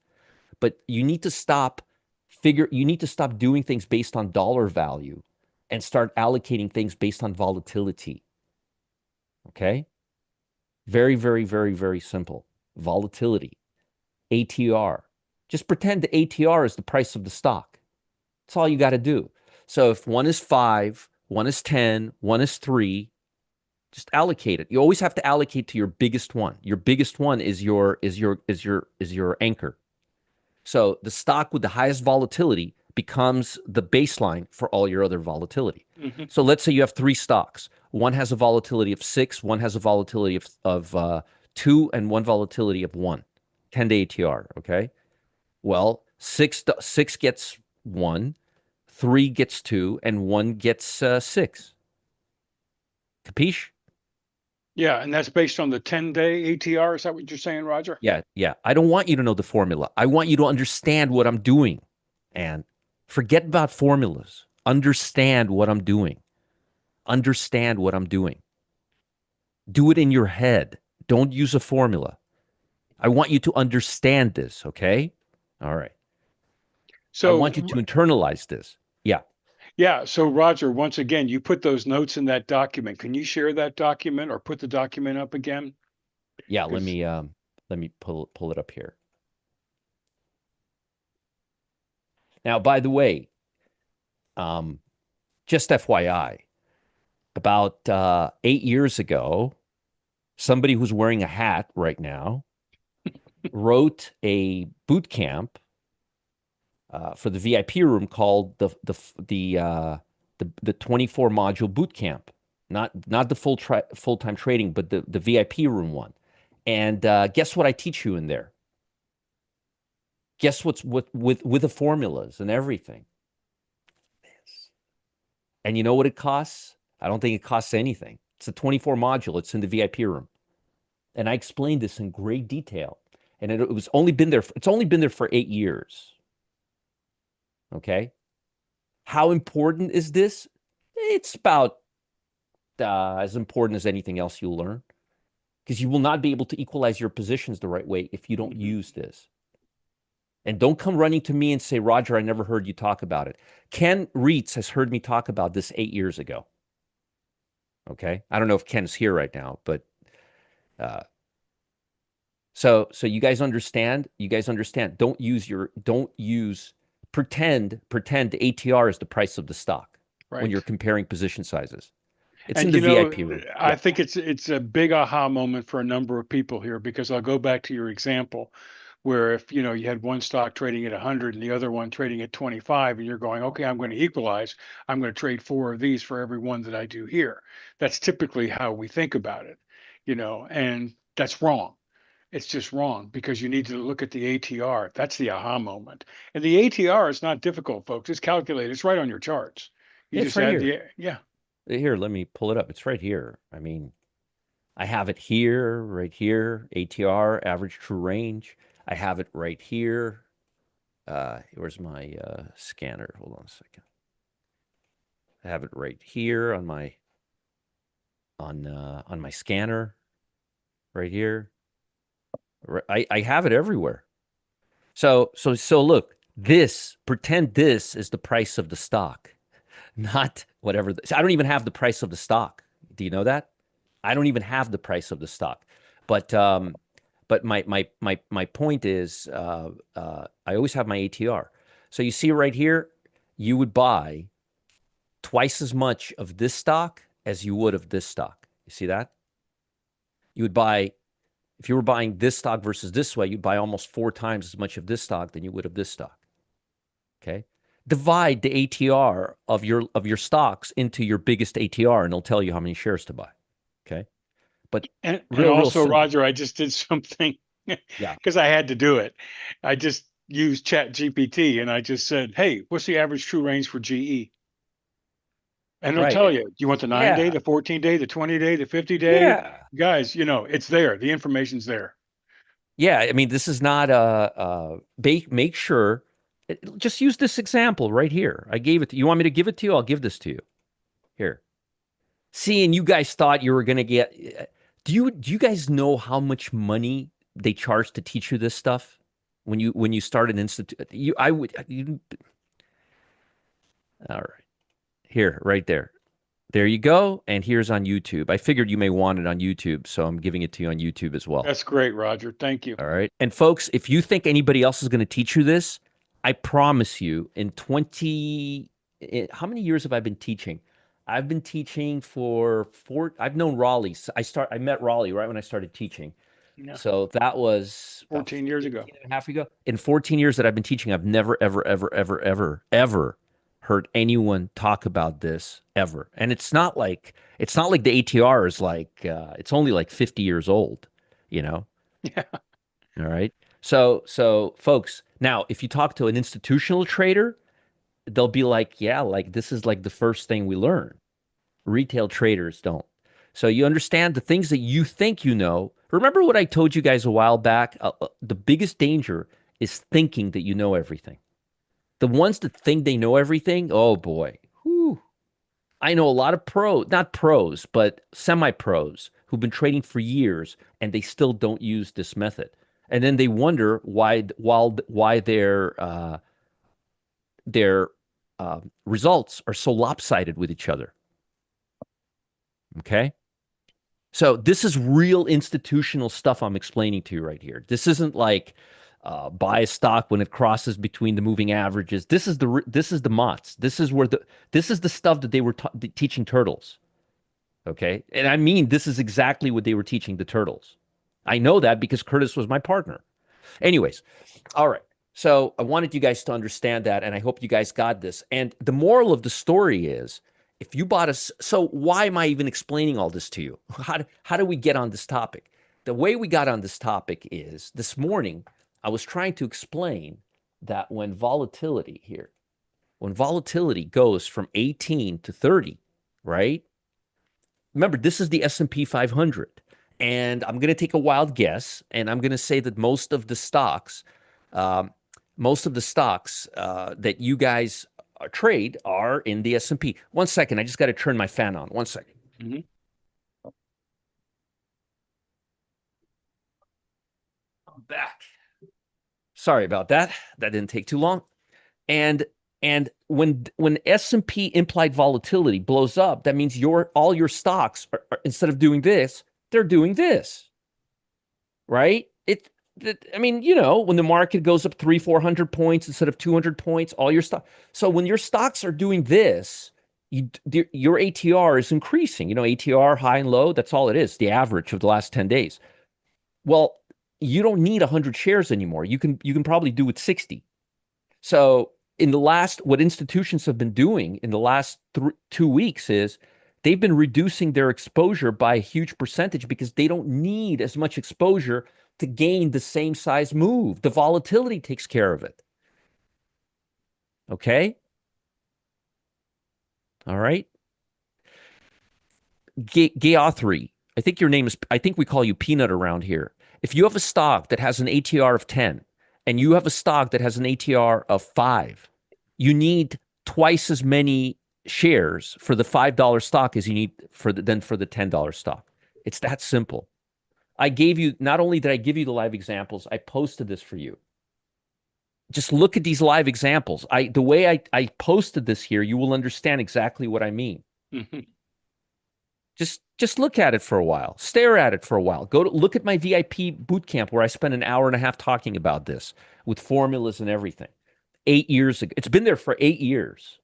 But you need to stop doing things based on dollar value and start allocating things based on volatility. Okay? Very, very, very, very simple. Volatility. ATR. Just pretend the ATR is the price of the stock. That's all you got to do. So if one is 5, one is 10, one is 3, just allocate it. You always have to allocate to your biggest one. Your biggest one is your anchor. So the stock with the highest volatility becomes the baseline for all your other volatility. Mm-hmm. So let's say you have 3 stocks. One has a volatility of 6, one has a volatility of 2, and one volatility of 1. 10-day ATR, okay? Well, 6 gets 1, 3 gets 2, and 1 gets 6. Capiche? Yeah, and that's based on the 10-day ATR. Is that what you're saying, Roger? Yeah. I don't want you to know the formula. I want you to understand what I'm doing. And forget about formulas. Understand what I'm doing. Understand what I'm doing. Do it in your head. Don't use a formula. I want you to understand this, okay? All right. I So want you to internalize this. Yeah. yeah, so Roger, once again, you put those notes in that document. Can you share that document or put the document up again? Yeah, let 'Cause- me pull it up here. Now, by the way, just FYI, about 8 years ago, somebody who's wearing a hat right now wrote a boot camp for the VIP room called the 24 module boot camp, not the full time trading, but the VIP room one. And guess what I teach you in there? Guess what's with the formulas and everything. And you know what it costs? I don't think it costs anything. It's a 24 module. It's in the VIP room. And I explained this in great detail. And it's only been there for 8 years. Okay. How important is this? It's about as important as anything else you'll learn, because you will not be able to equalize your positions the right way if you don't use this. And don't come running to me and say, Roger, I never heard you talk about it. Ken Reitz has heard me talk about this 8 years ago. Okay. I don't know if Ken's here right now, but so you guys understand? Don't pretend the ATR is the price of the stock when you're comparing position sizes. It's in the VIP room. I think it's a big aha moment for a number of people here, because I'll go back to your example where if you had one stock trading at 100 and the other one trading at 25, and you're going, okay, I'm going to equalize. I'm going to trade 4 of these for every one that I do here. That's typically how we think about it, and that's wrong. It's just wrong, because you need to look at the ATR. That's the aha moment. And the ATR is not difficult, folks. It's calculated. It's right on your charts. You It's just right add here. Here, let me pull it up. It's right here. I mean, I have it here, right here, ATR, average true range. I have it right here. Where's my scanner? Hold on a second. I have it right here on my scanner, right here. I have it everywhere. So look, pretend this is the price of the stock, not whatever. I don't even have the price of the stock. Do you know that? I don't even have the price of the stock. But my point is, I always have my ATR. So you see right here, you would buy twice as much of this stock as you would of this stock. You see that? You would buy, if you were buying this stock versus this way, you'd buy almost 4 times as much of this stock than you would of this stock. Okay. Divide the ATR of your stocks into your biggest ATR, and it'll tell you how many shares to buy. Okay. But and real also, simple. Roger, I just did something Yeah. because I had to do it. I just used Chat GPT and I just said, hey, what's the average true range for GE? And it'll tell Right. you, do you want the 9-day, Yeah. the 14-day, the 20-day, the 50-day? Yeah. Guys, it's there. The information's there. Yeah. I mean, this is not make sure. Just use this example right here. I gave it to you. You want me to give it to you? I'll give this to you. Here. See, and you guys thought you were going to get. Do you guys know how much money they charge to teach you this stuff when you start an institute? All right. Here, right there. There you go. And here's on YouTube. I figured you may want it on YouTube, so I'm giving it to you on YouTube as well. That's great, Roger. Thank you. All right. And folks, if you think anybody else is going to teach you this, I promise you, how many years have I been teaching? I've been teaching for I've known Raleigh. I met Raleigh right when I started teaching. Yeah. So that was 14 years ago. And a half ago. In 14 years that I've been teaching, I've never, ever, ever, ever, ever, ever heard anyone talk about this ever. And it's not like the ATR is it's only like 50 years old, Yeah. All right. So folks, now if you talk to an institutional trader, they'll be like, yeah, like this is like the first thing we learn. Retail traders don't. So you understand the things that you think you know. Remember what I told you guys a while back? The biggest danger is thinking that you know everything. The ones that think they know everything, oh boy. Whew. I know a lot of not pros, but semi-pros who've been trading for years and they still don't use this method. And then they wonder why their results are so lopsided with each other. Okay? So this is real institutional stuff I'm explaining to you right here. This isn't like buy a stock when it crosses between the moving averages. This is the MOTS. This is the stuff that they were teaching turtles. Okay? And I mean, this is exactly what they were teaching the turtles. I know that because Curtis was my partner. Anyways, all right. So I wanted you guys to understand that, and I hope you guys got this. And the moral of the story is, if you bought us, so why am I even explaining all this to you? How do we get on this topic? The way we got on this topic is this morning, I was trying to explain that when volatility goes from 18 to 30, right? Remember, this is the S&P 500. And I'm going to take a wild guess, and I'm going to say that most of the stocks that you guys trade are in the S&P. 1 second, I just got to turn my fan on. 1 second. Mm-hmm. I'm back. Sorry about that. That didn't take too long. And when S&P implied volatility blows up, that means all your stocks are instead of doing this, they're doing this, right? I mean, when the market goes up 300-400 points instead of 200 points, all your stock. So when your stocks are doing this, your ATR is increasing. ATR high and low. That's all it is. The average of the last 10 days. Well, you don't need 100 shares anymore. You can probably do it 60. So what institutions have been doing in the last 2 weeks is they've been reducing their exposure by a huge percentage because they don't need as much exposure to gain the same size move. The volatility takes care of it. Okay? All right? Geopolitical. I think we call you Peanut around here. If you have a stock that has an ATR of 10 and you have a stock that has an ATR of 5, you need twice as many shares for the $5 stock as you need for the $10 stock. It's that simple. Not only did I give you the live examples, I posted this for you. Just look at these live examples. The way I posted this here, you will understand exactly what I mean. Mm-hmm. Just look at it for a while. Stare at it for a while. Look at my VIP boot camp where I spent an hour and a half talking about this with formulas and everything. 8 years ago. It's been there for 8 years.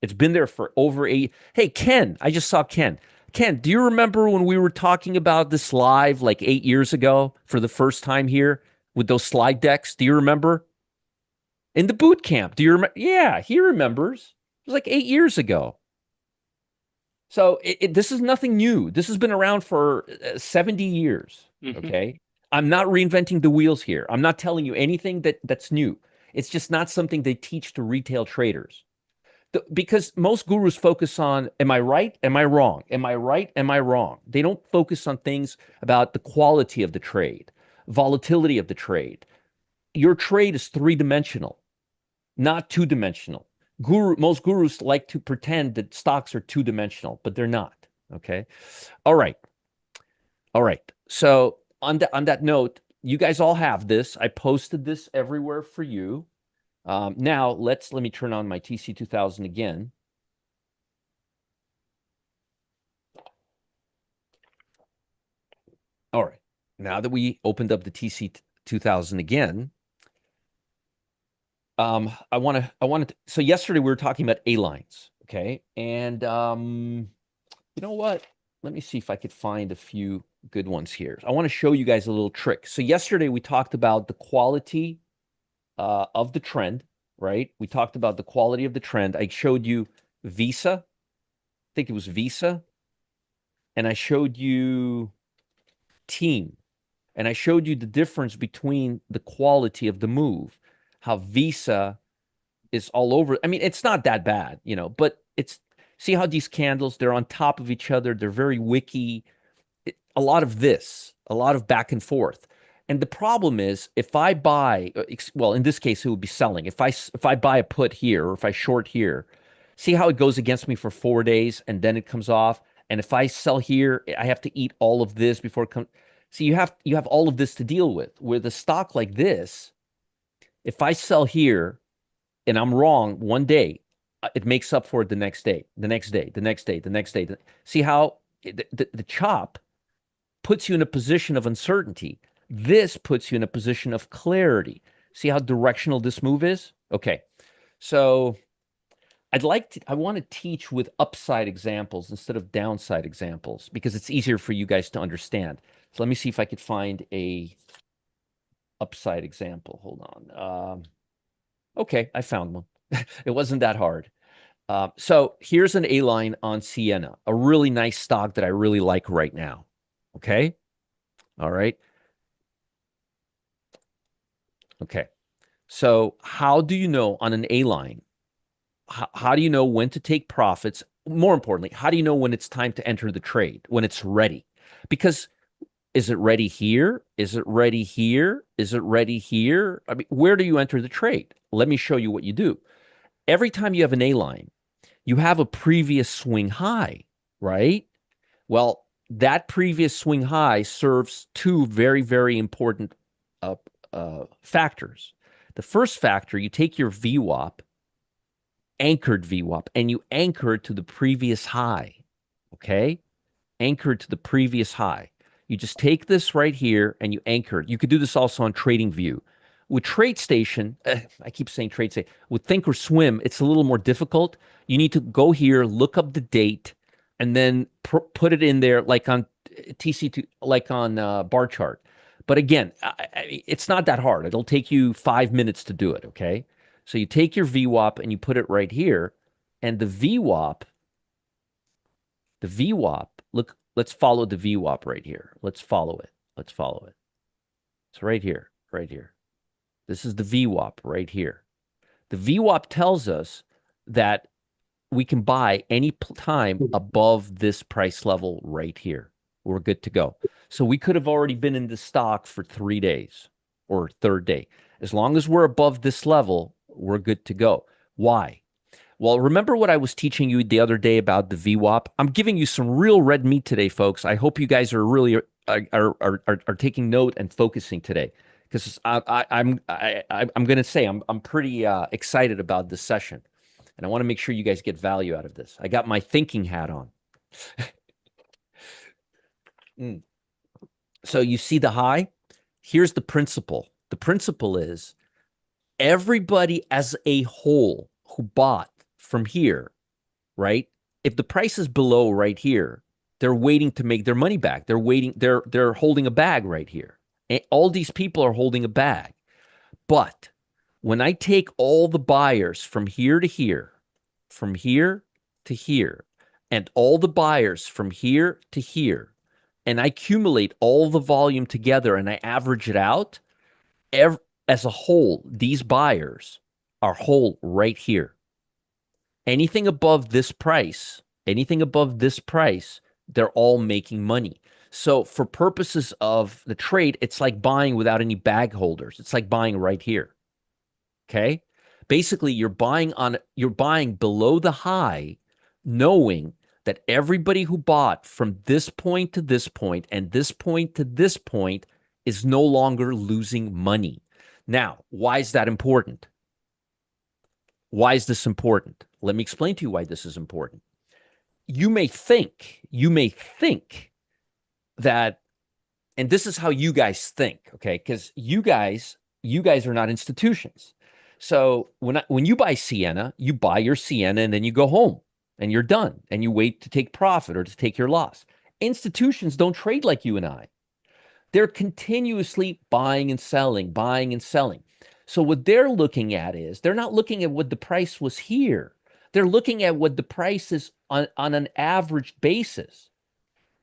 It's been there for over 8. Hey, Ken, I just saw Ken. Ken, do you remember when we were talking about this live like 8 years ago for the first time here with those slide decks? Do you remember? In the boot camp. Do you remember? Yeah, he remembers. It was like 8 years ago. So this is nothing new. This has been around for 70 years, okay? I'm not reinventing the wheels here. I'm not telling you anything that's new. It's just not something they teach to retail traders. Because most gurus focus on, am I right? Am I wrong? Am I right? Am I wrong? They don't focus on things about the quality of the trade, volatility of the trade. Your trade is three-dimensional, not two-dimensional. Most gurus like to pretend that stocks are two-dimensional, but they're not. Okay. All right. All right. So on that note, you guys all have this. I posted this everywhere for you. Now let me turn on my TC2000 again. All right. Now that we opened up the TC2000 again, I want to. So yesterday we were talking about A lines, okay? And you know what? Let me see if I could find a few good ones here. I want to show you guys a little trick. So yesterday we talked about the quality of the trend, right? We talked about the quality of the trend. I showed you Visa. I think it was Visa. And I showed you Team. And I showed you the difference between the quality of the move, how Visa is all over. I mean, it's not that bad, but see how these candles, they're on top of each other. They're very wicky. A lot of back and forth. And the problem is if I buy, well, in this case, it would be selling. If I buy a put here, or if I short here, see how it goes against me for 4 days and then it comes off. And if I sell here, I have to eat all of this before it comes. See, you have all of this to deal with. With a stock like this, if I sell here and I'm wrong one day, it makes up for it the next day, the next day, the next day, the next day. See how the chop puts you in a position of uncertainty. This puts you in a position of clarity. See how directional this move is? Okay. So I want to teach with upside examples instead of downside examples because it's easier for you guys to understand. So let me see if I could find a upside example. Hold on. Okay, I found one. It wasn't that hard. So here's an A line on Sienna, a really nice stock that I really like right now. Okay. All right. Okay. So how do you know on an A line? How do you know when to take profits? More importantly, how do you know when it's time to enter the trade, when it's ready? Because is it ready here? Is it ready here? Is it ready here? I mean, where do you enter the trade? Let me show you what you do. Every time you have an A line, you have a previous swing high, right? Well, that previous swing high serves two very, very important factors. The first factor, you take your VWAP, anchored VWAP, and you anchor it to the previous high, okay? Anchored to the previous high. You just take this right here and you anchor it. You could do this also on TradingView. With TradeStation, I keep saying TradeStation. With Thinkorswim, it's a little more difficult. You need to go here, look up the date, and then put it in there like on TC2, like on bar chart. But again, it's not that hard. It'll take you 5 minutes to do it, okay? So you take your VWAP and you put it right here, and the VWAP, look, let's follow the VWAP right here. Let's follow it. Let's follow it. It's right here, right here. This is the VWAP right here. The VWAP tells us that we can buy any time above this price level right here. We're good to go. So we could have already been in the stock for 3 days or third day. As long as we're above this level, we're good to go. Why? Well, remember what I was teaching you the other day about the VWAP? I'm giving you some real red meat today, folks. I hope you guys are really are taking note and focusing today, because I'm going to say I'm pretty excited about this session, and I want to make sure you guys get value out of this. I got my thinking hat on. So you see the high? Here's the principle. The principle is everybody as a whole who bought from here, right? If the price is below right here, they're waiting to make their money back. They're waiting. They're holding a bag right here. And all these people are holding a bag. But when I take all the buyers from here to here, from here to here, and all the buyers from here to here, and I accumulate all the volume together and I average it out, as a whole, these buyers are whole right here. Anything above this price, they're all making money. So for purposes of the trade, it's like buying without any bag holders. It's like buying right here. Okay? Basically, you're buying below the high, knowing that everybody who bought from this point to this point and this point to this point is no longer losing money. Now, why is that important? Why is this important? Let me explain to you why this is important. You may think that, and this is how you guys think, okay? Because you guys are not institutions. So when you buy Sienna, you buy your Sienna and then you go home and you're done and you wait to take profit or to take your loss. Institutions don't trade like you and I. They're continuously buying and selling, buying and selling. So what they're looking at is they're not looking at what the price was here. They're looking at what the price is on an average basis,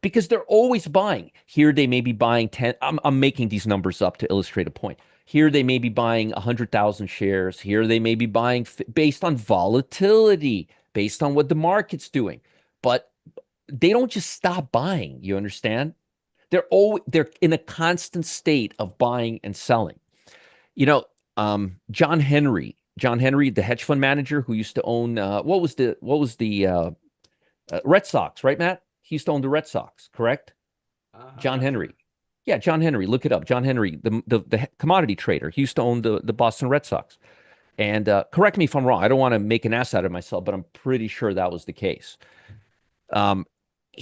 because they're always buying. Here they may be buying 10. I'm making these numbers up to illustrate a point. Here they may be buying 100,000 shares. Here they may be buying based on volatility, based on what the market's doing. But they don't just stop buying. You understand? They're in a constant state of buying and selling. You know, John Henry, the hedge fund manager who used to own what was the Red Sox, right, Matt? He used to own the Red Sox, correct? John Henry. Yeah, John Henry. Look it up. John Henry, the commodity trader. He used to own the Boston Red Sox. And correct me if I'm wrong. I don't want to make an ass out of myself, but I'm pretty sure that was the case.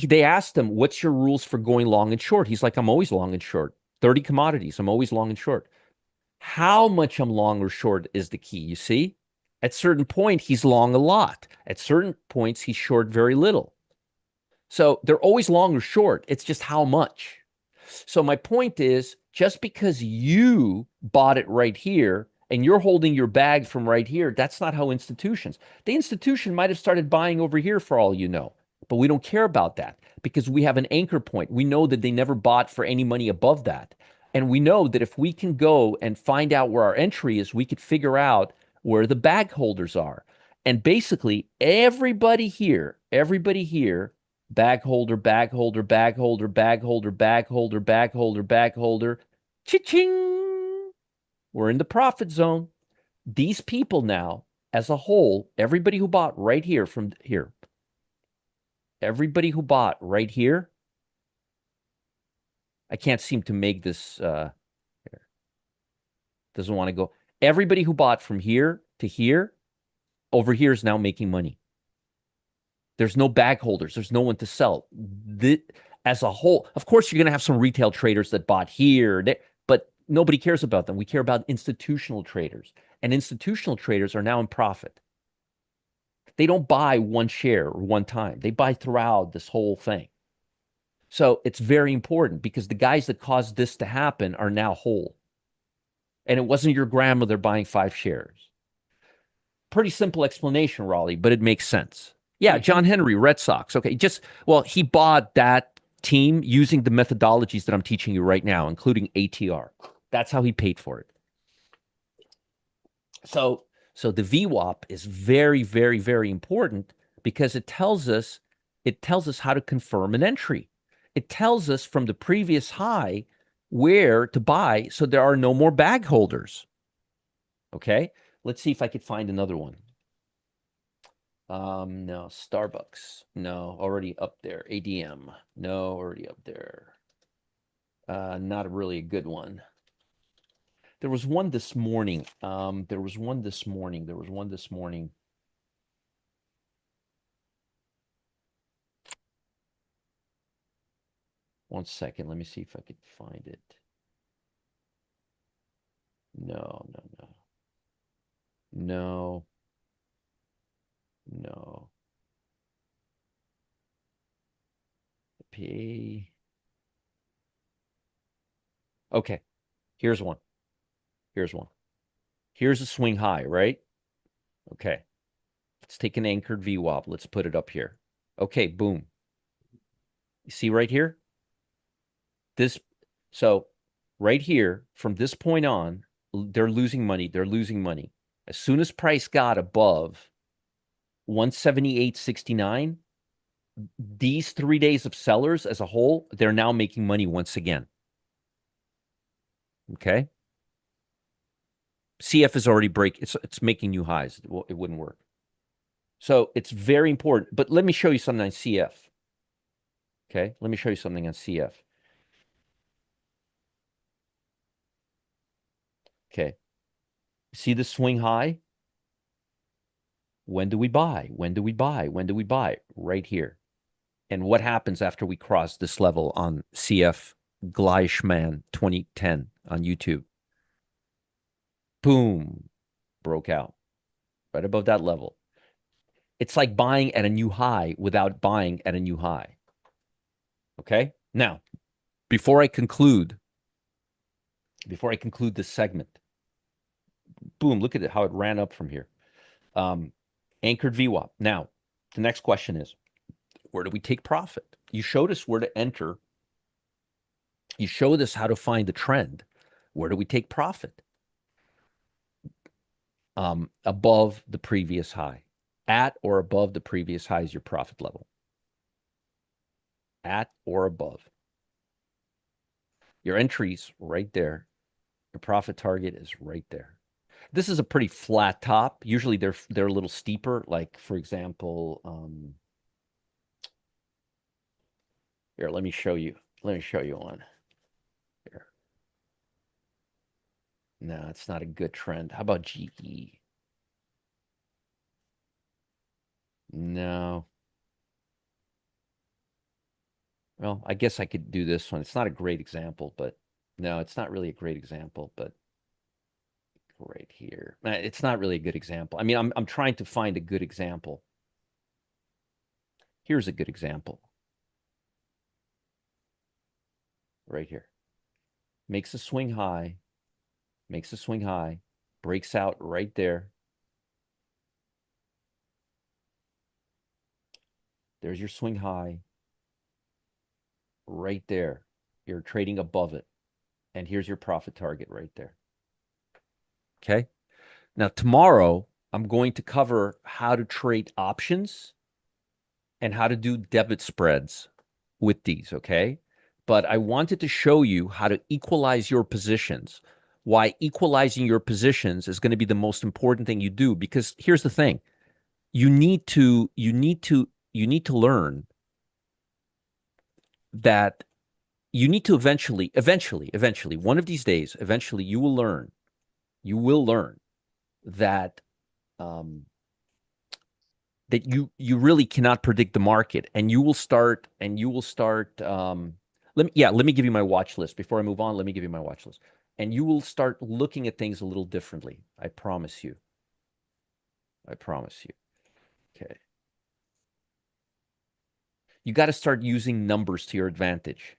They asked him, what's your rules for going long and short? He's like, I'm always long and short. 30 commodities. I'm always long and short. How much I'm long or short is the key, you see? At certain point, he's long a lot. At certain points, he's short very little. So they're always long or short. It's just how much. So my point is, just because you bought it right here and you're holding your bag from right here, that's not how institutions. The institution might have started buying over here for all you know, but we don't care about that because we have an anchor point. We know that they never bought for any money above that. And we know that if we can go and find out where our entry is, we could figure out where the bag holders are. And basically, everybody here, bag holder, bag holder, bag holder, bag holder, bag holder, bag holder, bag holder, cha-ching. We're in the profit zone. These people now, as a whole, everybody who bought right here from here, everybody who bought right here, I can't seem to make this, here. Doesn't want to go. Everybody who bought from here to here, over here is now making money. There's no bag holders. There's no one to sell. As a whole, of course, you're going to have some retail traders that bought here, but nobody cares about them. We care about institutional traders. And institutional traders are now in profit. They don't buy one share or one time. They buy throughout this whole thing. So it's very important because the guys that caused this to happen are now whole. And it wasn't your grandmother buying 5 shares. Pretty simple explanation, Raleigh, but it makes sense. Yeah, John Henry, Red Sox. Okay, he bought that team using the methodologies that I'm teaching you right now, including ATR. That's how he paid for it. So the VWAP is very, very, very important because it tells us how to confirm an entry. It tells us from the previous high where to buy so there are no more bag holders. Okay, let's see if I could find another one. No, Starbucks. No, already up there. ADM. No, already up there. Not really a good one. There was one this morning. There was one this morning. 1 second. Let me see if I could find it. No. P. Okay, here's one. Here's a swing high, right? Okay, let's take an anchored VWAP. Let's put it up here. Okay, boom. You see right here? So right here, from this point on, They're losing money. They're losing money. As soon as price got above 178.69, these 3 days of sellers as a whole, they're now making money once again. Okay. CF is already it's making new highs. It wouldn't work. So it's very important. But let me show you something on CF. Okay. Let me show you something on CF. Okay. See the swing high? When do we buy? When do we buy? When do we buy? Right here. And what happens after we cross this level on CF Gleichmann 2010 on YouTube? Boom. Broke out. Right above that level. It's like buying at a new high without buying at a new high. Okay? Now, before I conclude this segment, boom, look at it, how it ran up from here. Anchored VWAP. Now, the next question is, where do we take profit? You showed us where to enter. You showed us how to find the trend. Where do we take profit? Above the previous high. At or above the previous high is your profit level. At or above. Your entries right there. Your profit target is right there. This is a pretty flat top. Usually they're a little steeper. Like, for example, here, let me show you. Let me show you one. Here. No, it's not a good trend. How about GE? No. Well, I guess I could do this one. It's not a great example, but no, it's not really a great example, but right here. It's not really a good example. I mean, I'm trying to find a good example. Here's a good example. Right here. Makes a swing high. Makes a swing high. Breaks out right there. There's your swing high. Right there. You're trading above it. And here's your profit target right there. Okay. Now, tomorrow, I'm going to cover how to trade options and how to do debit spreads with these, okay? But I wanted to show you how to equalize your positions, why equalizing your positions is going to be the most important thing you do, because here's the thing. You need to learn that you need to eventually, one of these days, eventually you will learn that that you really cannot predict the market, and you will start let me give you my watch list before I move on. Let me give you my watch list, and you will start looking at things a little differently. I promise you. Okay. You got to start using numbers to your advantage.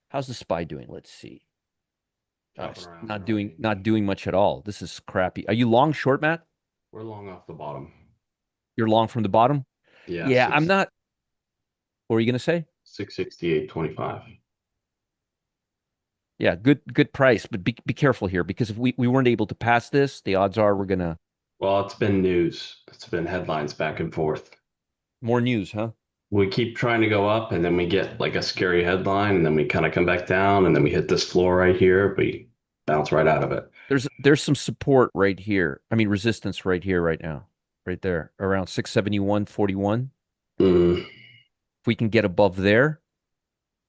How's the SPY doing? Let's see. Not doing much at all. This is crappy. Are you long, short, Matt? We're long off the bottom. You're long from the bottom? Yeah. Yeah, I'm not. What were you going to say? 668.25. Yeah, good price, but be careful here, because if we weren't able to pass this, the odds are we're going to. Well, it's been news. It's been headlines back and forth. More news, huh? We keep trying to go up, and then we get like a scary headline, and then we kind of come back down, and then we hit this floor right here. We bounce right out of it. There's some support right here. I mean, resistance right here, right now, right there, around 671.41. If we can get above there,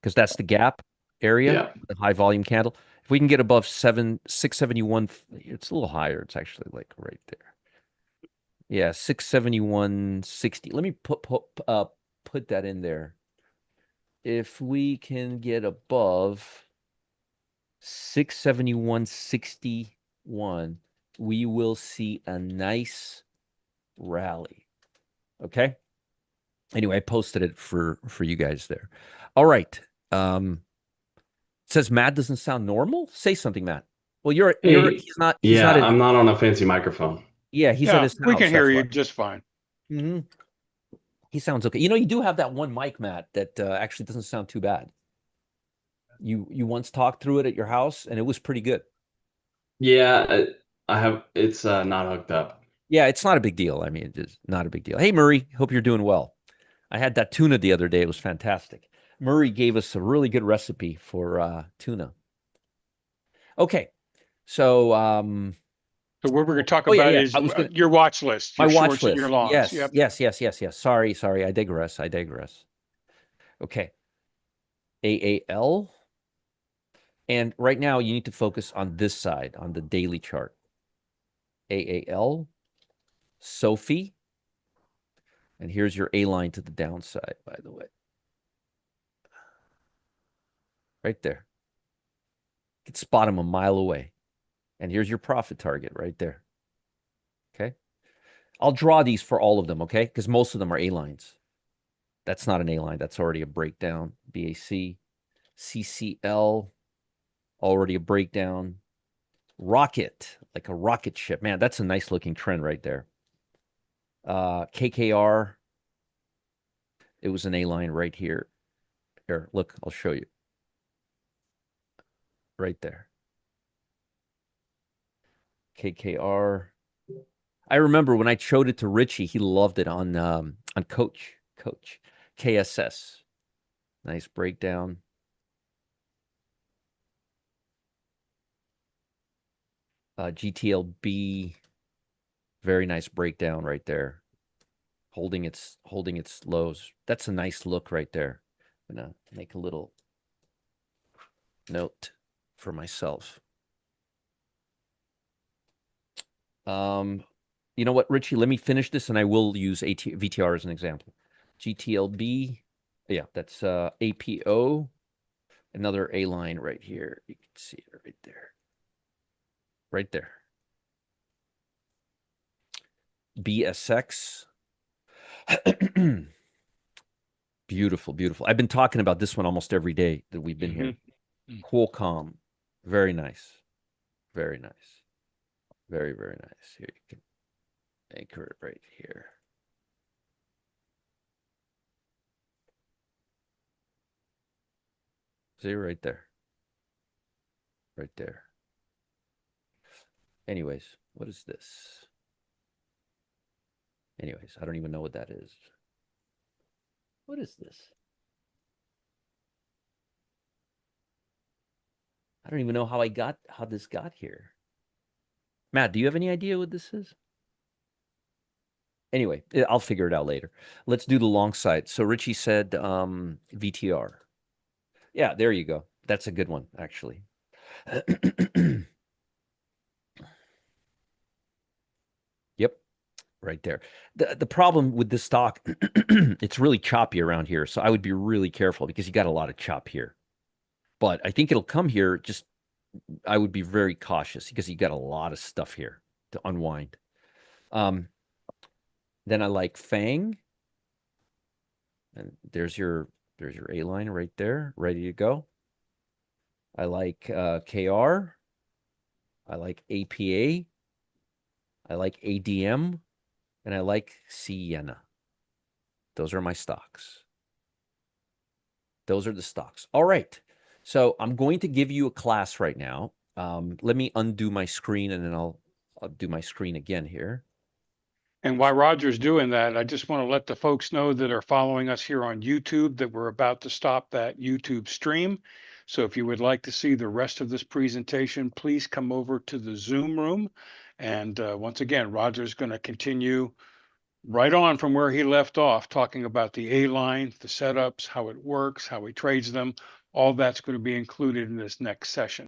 because that's the gap area, the high volume candle. If we can get above 671, it's a little higher. It's actually like right there. Yeah, 671.60. Let me put that in there. If we can get above 671.61, we will see a nice rally. Okay. Anyway, I posted it for you guys there. All right. It says Matt doesn't sound normal. Say something, Matt. Well, he's not. I'm not on a fancy microphone. Yeah, he's at his house. We can hear you just fine. Mm-hmm. He sounds okay. You do have that one mic, Matt, that actually doesn't sound too bad. You once talked through it at your house, and it was pretty good. Yeah, I have. It's not hooked up. Yeah, it's not a big deal. I mean, it's not a big deal. Hey, Murray, hope you're doing well. I had that tuna the other day. It was fantastic. Murray gave us a really good recipe for tuna. Okay, so So what we're going to talk oh yeah, about yeah. is I was gonna your watch list, my your watch shorts and your list. longs. Yes, Yep. yes, yes, yes, yes. Sorry, sorry. I digress. I digress. Okay, AAL. And right now, you need to focus on this side, on the daily chart. AAL, Sophie, and here's your A line to the downside, by the way. Right there. You can spot them a mile away. And here's your profit target right there. Okay. I'll draw these for all of them, okay? Because most of them are A lines. That's not an A line. That's already a breakdown. BAC, CCL, already a breakdown. Rocket, like a rocket ship. Man, that's a nice looking trend right there. KKR, it was an A line right here. Here, look, I'll show you. Right there. KKR. I remember when I showed it to Richie, he loved it on Coach. KSS. Nice breakdown. GTLB. Very nice breakdown right there. Holding its lows. That's a nice look right there. I'm gonna make a little note for myself. You know what, Richie? Let me finish this, and I will use VTR as an example. GTLB, yeah, that's APO, another A line right here. You can see it right there, right there. BSX, beautiful, beautiful. I've been talking about this one almost every day that we've been here. Qualcomm, very nice, very nice, very, very nice. Here you can anchor it right here. See right there. Right there. Anyways, what is this? Anyways, I don't even know what that is. What is this? I don't even know how this got here. Matt, do you have any idea what this is? Anyway, I'll figure it out later. Let's do the long side. So Richie said VTR. Yeah, there you go. That's a good one, actually. Yep, right there. The problem with this stock, it's really choppy around here. So I would be really careful because you got a lot of chop here. But I think it'll come here. Just I would be very cautious because you got a lot of stuff here to unwind. Then I like Fang. And there's your A line right there, ready to go. I like KR. I like APA. I like ADM. And I like Sienna. Those are my stocks. Those are the stocks. All right. So I'm going to give you a class right now. Let me undo my screen and then I'll do my screen again here. And while Roger's doing that, I just want to let the folks know that are following us here on YouTube that we're about to stop that YouTube stream. So if you would like to see the rest of this presentation, please come over to the Zoom room. And once again, Roger's going to continue right on from where he left off, talking about the A line, the setups, how it works, how he trades them. All that's going to be included in this next session.